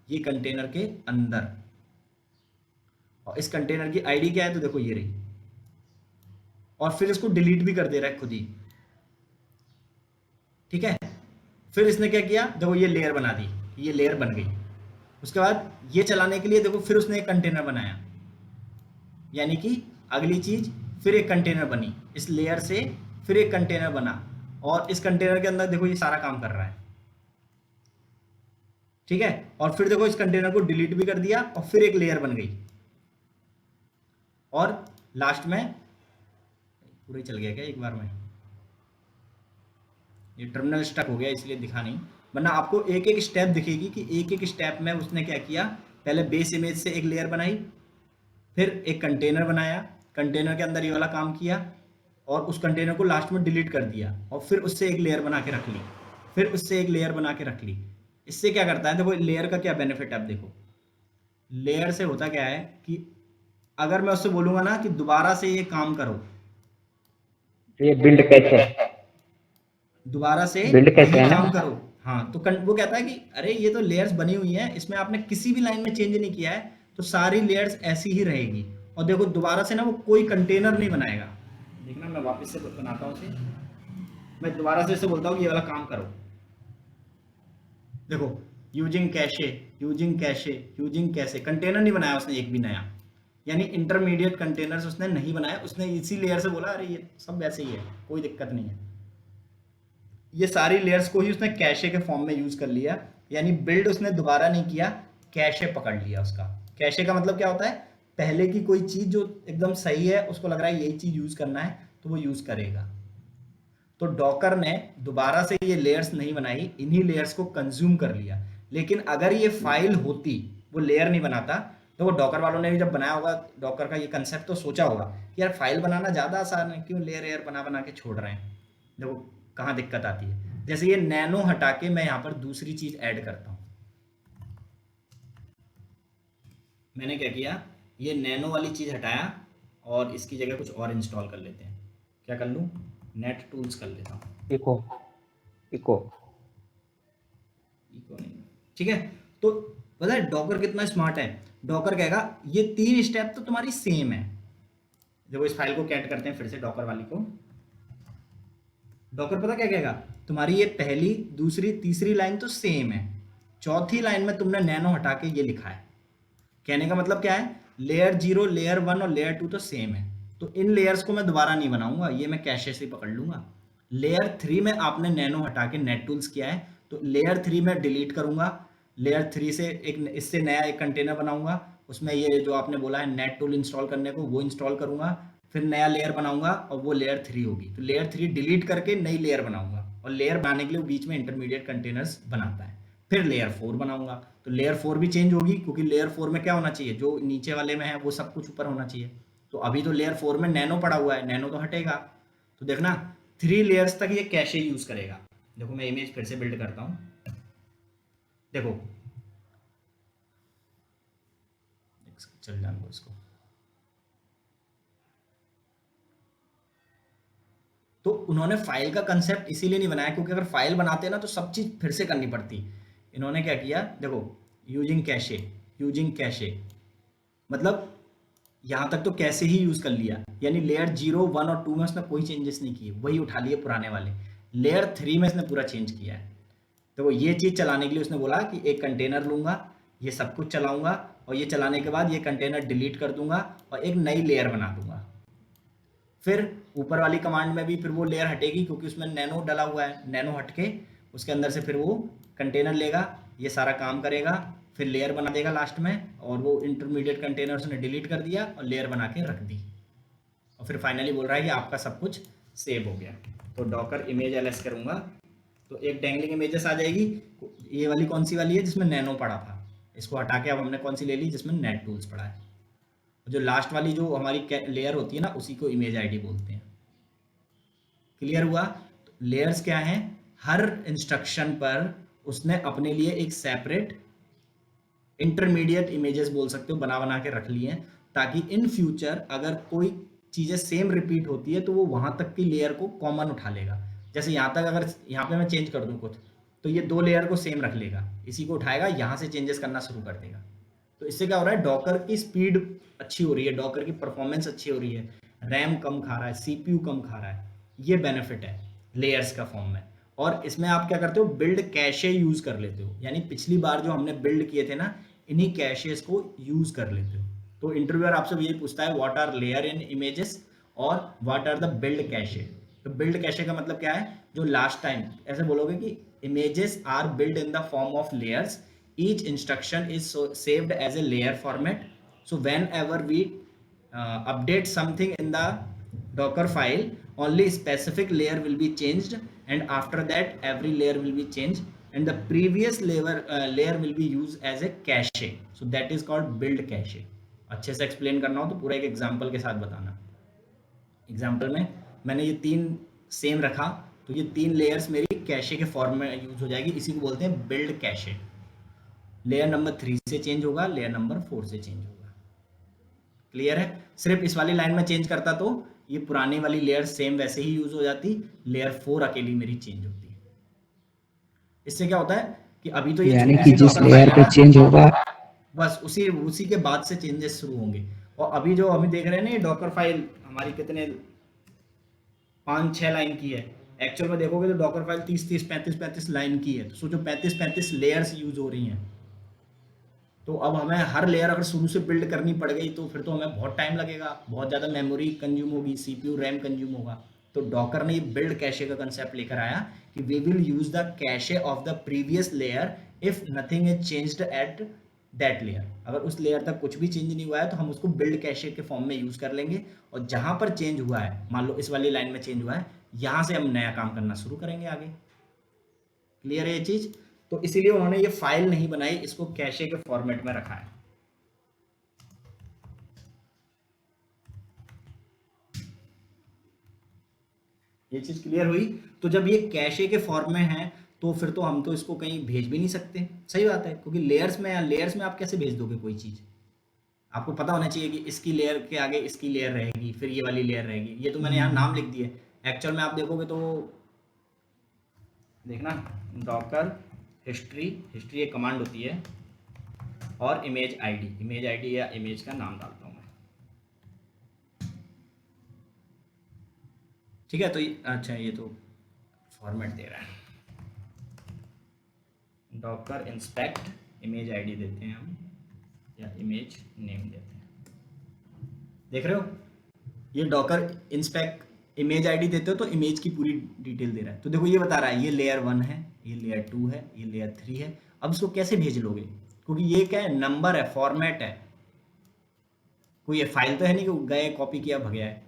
ये कंटेनर के अंदर। और इस कंटेनर की आईडी क्या है, तो देखो ये रही, और फिर इसको डिलीट भी कर दे रहा है खुद ही, ठीक है। फिर इसने क्या किया, देखो ये लेयर बना दी, ये लेयर बन गई। उसके बाद ये चलाने के लिए देखो फिर उसने एक कंटेनर बनाया, यानी कि अगली चीज फिर एक कंटेनर बनी, इस लेयर से फिर एक कंटेनर बना, और इस कंटेनर के अंदर देखो ये सारा काम कर रहा है, ठीक है। और फिर देखो इस कंटेनर को डिलीट भी कर दिया, और फिर एक लेयर बन गई, और लास्ट में पूरा ही चल गया क्या एक बार में, ये टर्मिनल स्टक हो गया इसलिए दिखा नहीं, वरना आपको एक एक स्टेप दिखेगी कि एक एक स्टेप में उसने क्या किया, पहले बेस इमेज से एक लेयर बनाई, फिर एक कंटेनर बनाया, कंटेनर के अंदर ये वाला काम किया, और उस कंटेनर को लास्ट में डिलीट कर दिया, और फिर उससे एक लेयर बना के रख ली, फिर उससे एक लेयर बना के रख ली। इससे क्या करता है, देखो लेयर का क्या बेनिफिट है, अब देखो लेयर से होता क्या है कि अगर मैं उससे बोलूंगा ना कि दोबारा से ये काम करो, ये बिल्ड कैसे दोबारा से बिल्ड कैसे यही है ना, काम करो, हाँ, तो वो कहता है कि अरे ये तो लेयर्स बनी हुई हैं, इसमें आपने किसी भी लाइन में चेंज नहीं किया है, तो सारी लेयर्स ऐसी ही रहेगी। और देखो दोबारा से ना वो कोई कंटेनर नहीं बनाएगा, देखना मैं वापस से बनाता हूँ इसे, मैं दोबारा से इसे बोलता हूँ ये वाला काम करो, देखो using cache using cache using cache, container नहीं बनाया उसने एक भी नया, यानी इंटरमीडिएट कंटेनर्स उसने नहीं बनाए, उसने इसी लेयर से बोला अरे ये सब वैसे ही है, कोई दिक्कत नहीं है। ये सारी लेयर्स को ही उसने कैशे के फॉर्म में यूज कर लिया, यानी बिल्ड उसने दोबारा नहीं किया, कैशे पकड़ लिया उसका। कैशे का मतलब क्या होता है, पहले की कोई चीज जो एकदम सही है, उसको लग रहा है यही चीज यूज करना है तो वो यूज करेगा। तो डॉकर ने दोबारा से ये लेयर्स नहीं बनाई, इन्हीं लेयर्स को कंज्यूम कर लिया। लेकिन अगर ये फाइल होती, वो लेयर नहीं बनाता, तो वो डॉकर वालों ने भी जब बनाया होगा डॉकर का ये कंसेप्ट, तो सोचा होगा कि यार फाइल बनाना ज़्यादा आसान है, क्यों लेयर लेयर बना बना के छोड़ रहे हैं। देखो कहाँ दिक्कत आती है। जैसे ये नैनो हटा के मैं यहाँ पर दूसरी चीज़ ऐड करता हूँ। मैंने क्या किया, ये नैनो वाली चीज़ हटाया और इसकी जगह कुछ और इंस्टॉल कर लेते हैं। क्या कर लूँ, नेट टूल्स कर लेता हूँ। इको इको नहीं, ठीक है। तो पता है डॉकर कितना स्मार्ट है, डॉकर कहेगा ये 3 स्टेप तो तुम्हारी सेम है। जब इस फाइल को कैट करते हैं फिर से डॉकर वाली को, डॉकर पता क्या कहेगा, तुम्हारी ये पहली दूसरी तीसरी लाइन तो सेम है, चौथी लाइन में तुमने नैनो हटा के ये लिखा है। कहने का मतलब क्या है, लेयर 0 लेयर 1 और लेयर 2 तो सेम है, तो इन लेयर्स को मैं दोबारा नहीं बनाऊंगा, ये मैं कैशे से पकड़ लूंगा। लेयर 3 में आपने नैनो हटा के नेट टूल्स किया है, तो लेयर 3 में डिलीट करूंगा, लेयर 3 से एक इससे नया एक कंटेनर बनाऊंगा, उसमें ये जो आपने बोला है नेट टूल इंस्टॉल करने को वो इंस्टॉल करूंगा, फिर नया लेयर बनाऊंगा और वो लेयर 3 होगी। तो लेयर 3 डिलीट करके नई लेयर बनाऊंगा, और लेयर बनाने के लिए बीच में इंटरमीडिएट कंटेनर्स बनाता है। फिर लेयर 4 बनाऊंगा, तो लेयर 4 भी चेंज होगी, क्योंकि लेयर 4 में क्या होना चाहिए, जो नीचे वाले में है वो सब कुछ ऊपर होना चाहिए। तो अभी तो लेयर 4 में नैनो पड़ा हुआ है, नैनो तो हटेगा। तो देखना 3 लेयर्स तक ये कैशे यूज करेगा। देखो मैं इमेज फिर से बिल्ड करता हूँ, देखो चल जान दो इसको। तो उन्होंने फाइल का कंसेप्ट इसीलिए नहीं बनाया, क्योंकि अगर फाइल बनाते ना तो सब चीज फिर से करनी पड़ती। इन्होंने क्या किया, देखो यूजिंग कैशे मतलब यहाँ तक तो कैसे ही यूज कर लिया, यानी लेयर 0 1 और 2 में उसने कोई चेंजेस नहीं किए, वही उठा लिए पुराने वाले। लेयर 3 में इसने पूरा चेंज किया है। तो वो ये चीज चलाने के लिए उसने बोला कि एक कंटेनर लूंगा, ये सब कुछ चलाऊंगा, और ये चलाने के बाद ये कंटेनर डिलीट कर दूंगा और एक नई लेयर बना दूंगा। फिर ऊपर वाली कमांड में भी फिर वो लेयर हटेगी, क्योंकि उसमें नैनो डला हुआ है, नैनो हट के उसके अंदर से फिर वो कंटेनर लेगा, ये सारा काम करेगा, फिर लेयर बना देगा लास्ट में, और वो इंटरमीडिएट कंटेनर उसने डिलीट कर दिया और लेयर बना के रख दी, और फिर फाइनली बोल रहा है कि आपका सब कुछ सेव हो गया। तो डॉकर इमेज एलएस करूंगा तो एक डैंगलिंग इमेजेस आ जाएगी। ये वाली कौन सी वाली है, जिसमें नैनो पड़ा था, इसको हटा के अब हमने कौन सी ले ली, जिसमें नेट टूल्स पड़ा है। जो लास्ट वाली जो हमारी लेयर होती है ना, उसी को इमेज आईडी बोलते हैं। क्लियर हुआ। तो लेयर्स क्या हैं, हर इंस्ट्रक्शन पर उसने अपने लिए एक सेपरेट इंटरमीडिएट इमेजेस बोल सकते हो बना बना के रख लिए हैं, ताकि इन फ्यूचर अगर कोई चीजें सेम रिपीट होती है तो वो वहां तक की लेयर को कॉमन उठा लेगा। जैसे यहाँ तक अगर यहाँ पे मैं चेंज कर दूं कुछ, तो ये 2 लेयर को सेम रख लेगा, इसी को उठाएगा, यहाँ से चेंजेस करना शुरू कर देगा। तो इससे क्या हो रहा है, डॉकर की स्पीड अच्छी हो रही है, डॉकर की परफॉर्मेंस अच्छी हो रही है, रैम कम खा रहा है, सीपीयू कम खा रहा है। ये बेनिफिट है लेयर्स का फॉर्म में। और इसमें आप क्या करते हो, बिल्ड कैशे यूज कर लेते हो, यानी पिछली बार जो हमने बिल्ड किए थे ना, इन्हीं कैशेस को यूज कर लेते हो। तो इंटरव्यूअर आपसे यही पूछता है, what are layer in images और what are the build cache. तो बिल्ड कैशे का मतलब क्या है, जो लास्ट टाइम ऐसे बोलोगे कि images are build in the form of layers, each instruction is saved as a layer format, so whenever we update something in the docker file, only specific layer will be changed, and after that every layer will be changed, and the previous layer will be used as a cache, so that is called build cache। अच्छे से explain करना हो तो पूरा एक example के साथ बताना। एग्जांपल में मैंने ये 3 सेम रखा, तो ये 3 लेयर्स मेरी कैशे के फॉर्म में यूज हो जाएगी, इसी को बोलते हैं बिल्ड कैशे। लेयर नंबर 3 से चेंज होगा, लेयर नंबर 4 से चेंज होगा। क्लियर है। सिर्फ इस वाली लाइन में चेंज करता तो ये पुरानी वाली लेयर सेम वैसे ही यूज हो जाती, लेयर 4 अकेली मेरी चेंज होती। इससे क्या होता है कि अभी तो ये यानी कि जिस लेयर पे चेंज होगा बस उसी के बाद से चेंजेस शुरू होंगे। और अभी जो अभी देख रहे हैं ना, ये डॉकर फाइल हमारी कितने 5-6 लाइन की है, एक्चुअल में देखोगे तो डॉकर फाइल 30-35 लाइन की है। तो सोचो 35 लेयर्स यूज हो रही हैं। तो अब हमें हर लेयर अगर शुरू से बिल्ड करनी पड़ गई तो फिर तो हमें बहुत टाइम लगेगा, बहुत ज़्यादा मेमोरी कंज्यूम होगी, सीपीयू रैम कंज्यूम होगा। तो डॉकर ने बिल्ड कैशे का कंसेप्ट लेकर आया कि we will use the cache of the previous layer if nothing is changed at that layer. अगर उस लेयर तक कुछ भी चेंज नहीं हुआ है तो हम उसको बिल्ड कैशे के फॉर्म में यूज कर लेंगे, और जहां पर चेंज हुआ है, मान लो इस वाली लाइन में चेंज हुआ है, यहां से हम नया काम करना शुरू करेंगे आगे। क्लियर है ये चीज? तो इसीलिए उन्होंने ये फाइल नहीं बनाई, इसको कैशे के फॉर्मेट में रखा है। ये चीज क्लियर हुई? तो जब ये कैशे के फॉर्म में है तो फिर तो हम तो इसको कहीं भेज भी नहीं सकते। सही बात है, क्योंकि लेयर्स में आप कैसे भेज दोगे कोई चीज? आपको पता होना चाहिए कि इसकी लेयर के आगे इसकी लेयर रहेगी, फिर ये वाली लेयर रहेगी। ये तो मैंने यहाँ नाम लिख दिए, एक्चुअल में आप देखोगे तो देखना, डॉकर हिस्ट्री एक कमांड होती है, और इमेज आईडी या इमेज का नाम डालता हूँ मैं। ठीक है, तो अच्छा ये तो फॉर्मेट दे रहा है, डॉकर इंस्पेक्ट इमेज आईडी देते हैं हम, या इमेज नेम देते हैं। देख रहे हो, ये डॉकर इंस्पेक्ट इमेज आईडी देते हो तो इमेज की पूरी डिटेल दे रहा है। तो देखो ये बता रहा है ये लेयर 1 है, ये लेयर 2 है, ये लेयर 3 है। अब इसको कैसे भेज लोगे? क्योंकि ये क्या है, नंबर है, फॉर्मेट है, कोई ये फाइल तो है नहीं कि गए कॉपी किया भग गया है।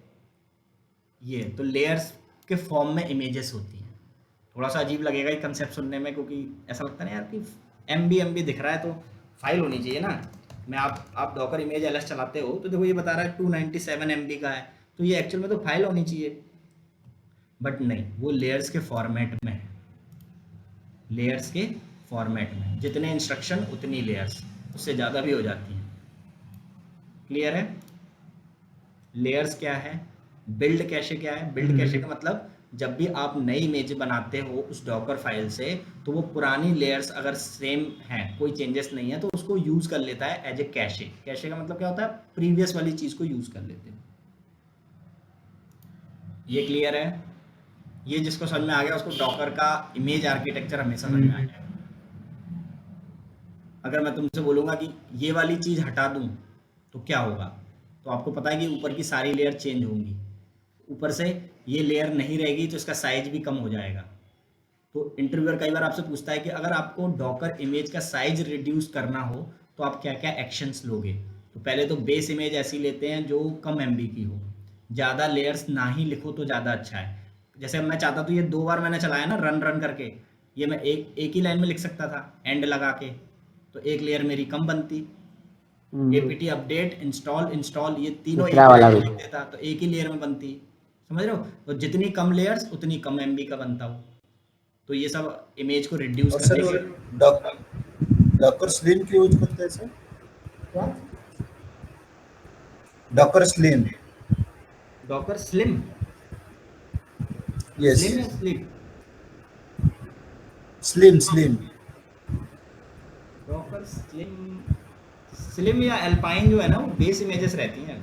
ये तो लेयर्स के फॉर्म में इमेजेस होती हैं। थोड़ा सा अजीब लगेगा ये कंसेप्ट सुनने में, क्योंकि ऐसा लगता है ना यार कि एमबी दिख रहा है तो फाइल होनी चाहिए ना। मैं आप डॉकर इमेज एलएस चलाते हो तो देखो ये बता रहा है 297 MB का है, तो ये एक्चुअल में तो फाइल होनी चाहिए, बट नहीं, वो लेयर्स के फॉर्मेट में है। लेयर्स के फॉर्मेट में जितने इंस्ट्रक्शन उतनी लेयर्स, उससे ज़्यादा भी हो जाती हैं। क्लियर है? लेयर्स क्या है, बिल्ड कैशे क्या है? बिल्ड कैशे का मतलब जब भी आप नई इमेज बनाते हो उस डॉकर फाइल से, तो वो पुरानी लेयर्स अगर सेम हैं, कोई चेंजेस नहीं है, तो उसको यूज कर लेता है एज ए कैशे। कैशे का मतलब क्या होता है? प्रीवियस वाली चीज को यूज कर लेते हैं। ये क्लियर है? ये जिसको समझ में आ गया उसको डॉकर का इमेज आर्किटेक्चर हमेशा समझ में आ जाएगा। अगर मैं तुमसे बोलूंगा कि ये वाली चीज हटा दूं तो क्या होगा, तो आपको पता है कि ऊपर की सारी लेयर चेंज होंगी, ऊपर से ये लेयर नहीं रहेगी तो इसका साइज भी कम हो जाएगा। तो इंटरव्यूअर कई बार आपसे पूछता है कि अगर आपको डॉकर इमेज का साइज रिड्यूस करना हो तो आप क्या क्या एक्शंस लोगे? तो पहले तो बेस इमेज ऐसी लेते हैं जो कम MB की हो, ज़्यादा लेयर्स ना ही लिखो तो ज़्यादा अच्छा है। जैसे अब मैं चाहता तो ये 2 बार मैंने चलाया ना रन करके, ये मैं एक ही लाइन में लिख सकता था एंड लगा के, तो एक लेयर मेरी कम बनती। APT अपडेट इंस्टॉल ये तीनों एक दूसरा वाला लाइन में भी। लिख देता तो एक ही लेयर में बनती। समझ रहे हो? तो जितनी कम लेयर्स उतनी कम MB का बनता हो। तो ये सब इमेज को रिड्यूस और करने सर के। डॉकर स्लिम क्यों यूज करते हैं sir? Docker slim. Docker slim, yes, slim या स्लिप? स्लिम। डॉकर स्लिम या एल्पाइन जो है ना, वो बेस इमेजेस रहती हैं।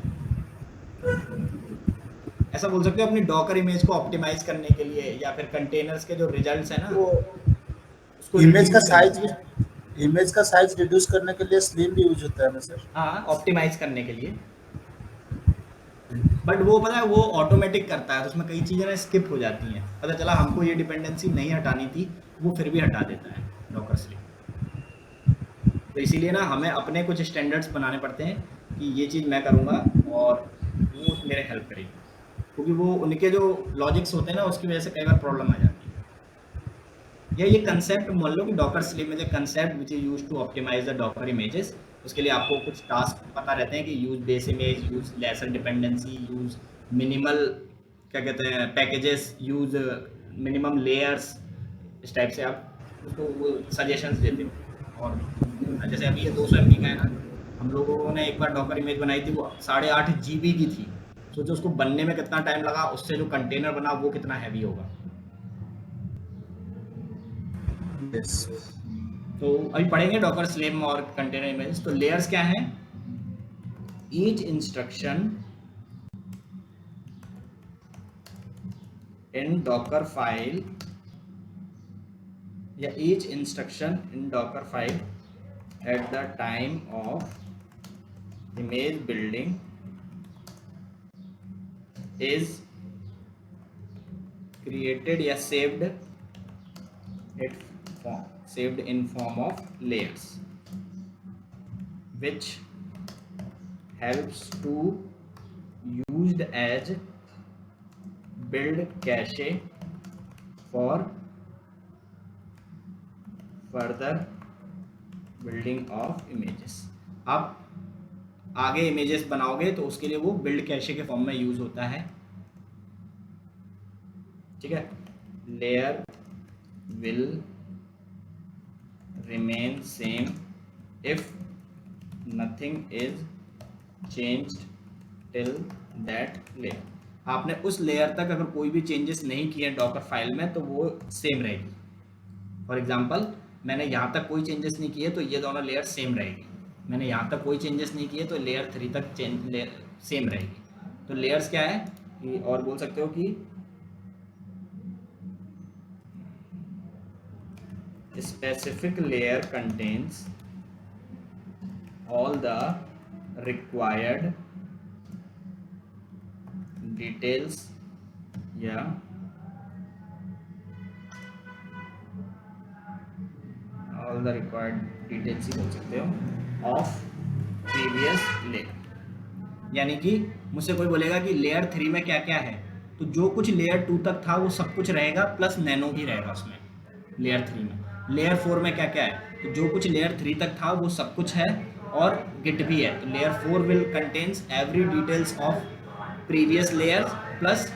ऐसा बोल सकते हो अपनी डॉकर इमेज को ऑप्टिमाइज करने के लिए, या फिर कंटेनर्स के जो रिजल्ट्स है ना तो उसको इमेज का reduce साइज रिड्यूस करने के लिए स्लिम भी यूज होता है ना सर? हाँ, ऑप्टिमाइज करने के लिए। बट वो पता है वो ऑटोमेटिक करता है, तो उसमें कई चीज़ें ना स्किप हो जाती हैं। पता चला हमको ये डिपेंडेंसी नहीं हटानी थी, वो फिर भी हटा देता है डॉकर स्लिम। तो इसीलिए ना हमें अपने कुछ स्टैंडर्ड्स बनाने पड़ते हैं कि ये चीज़ मैं करूँगा और वो मेरे हेल्प करेगी, क्योंकि वो उनके जो लॉजिक्स होते हैं ना उसकी वजह से कई बार प्रॉब्लम आ जाती है। या ये कंसेप्ट मान लो कि Docker slim is a concept which is use to optimise the Docker images. उसके लिए आपको कुछ टास्क पता रहते हैं कि use base image, use lesser dependency, use minimal क्या कहते हैं पैकेजेस, यूज मिनिमम लेयर्स। इस टाइप से आप उसको वो सजेशंस देते हो। और जैसे अभी ये 200 MB का है ना, हम लोगों ने एक बार डॉकर इमेज बनाई थी, वो 8.5 GB की थी। सोचो उसको बनने में कितना टाइम लगा, उससे जो कंटेनर बना वो कितना हैवी होगा। यस। तो अभी पढ़ेंगे डॉकर स्लिम और कंटेनर इमेजेस। तो लेयर्स क्या है? Each instruction in docker file या each instruction in docker file at the time of image building is created या saved in form of layers, which helps to used as build cache for further building of images। आप आगे images बनाओगे तो उसके लिए वो build cache के form में यूज होता है, ठीक है। Layer will remain same if nothing is changed till that layer. आपने उस लेयर तक अगर कोई भी चेंजेस नहीं किए डॉकर फाइल में तो वो सेम रहेगी। फॉर एग्जांपल मैंने यहाँ तक कोई चेंजेस नहीं किए तो ये दोनों लेयर सेम रहेगी, मैंने यहाँ तक कोई चेंजेस नहीं किए तो लेयर 3 तक सेम रहेगी। तो लेयर्स क्या है कि, और बोल सकते हो कि specific layer contains all the required details या all the required details ही बोल सकते हो of previous layer। यानी कि मुझसे कोई बोलेगा कि लेयर 3 में क्या क्या है, तो जो कुछ लेयर 2 तक था वो सब कुछ रहेगा प्लस नैनो भी रहेगा उसमें लेयर 3 में। लेयर 4 में क्या क्या है, तो जो कुछ लेयर 3 तक था वो सब कुछ है और गिट भी है। तो layer 4 will contains every details of previous layers plus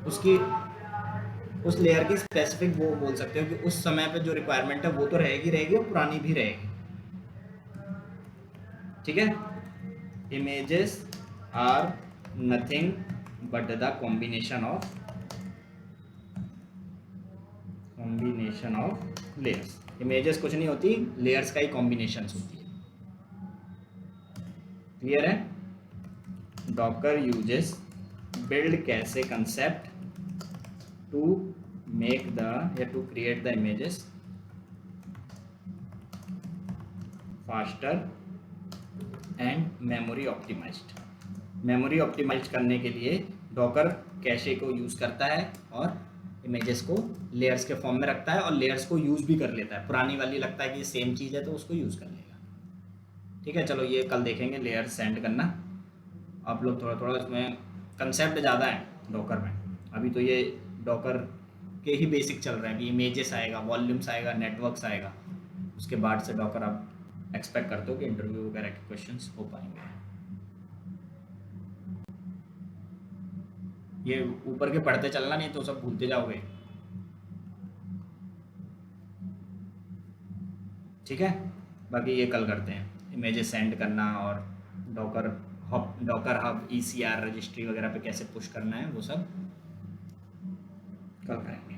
उसकी उस लेयर की स्पेसिफिक, वो बोल सकते हो कि उस समय पे जो रिक्वायरमेंट है वो तो रहेगी और पुरानी भी रहेगी, ठीक है। Images are nothing but the combination of layers. Images कुछ नहीं होती, लेयर्स का ही कॉम्बिनेशंस होती है। क्लियर है। Docker uses build cache concept to make the या to create the images faster and memory optimized. Memory optimize करने के लिए डॉकर कैशे को यूज करता है और इमेजेस को लेयर्स के फॉर्म में रखता है और लेयर्स को यूज भी कर लेता है। पुरानी वाली लगता है कि सेम चीज़ है तो उसको यूज कर लेगा, ठीक है। चलो ये कल देखेंगे लेयर सेंड करना। आप लोग थोड़ा थोड़ा इसमें कंसेप्ट ज़्यादा है डॉकर में, अभी तो ये डॉकर के ही बेसिक चल रहे हैं कि इमेजेस आएगा, वॉल्यूम्स आएगा, नेटवर्क्स आएगा, उसके बाद से डॉकर आप एक्सपेक्ट करते हो कि इंटरव्यू वगैरह के क्वेश्चंस हो पाएंगे। ये ऊपर के पढ़ते चलना, नहीं तो सब भूलते जाओगे, ठीक है। बाकी ये कल करते हैं, इमेजेस सेंड करना और डॉकर हब ECR रजिस्ट्री वगैरह पे कैसे पुश करना है वो सब कल करेंगे।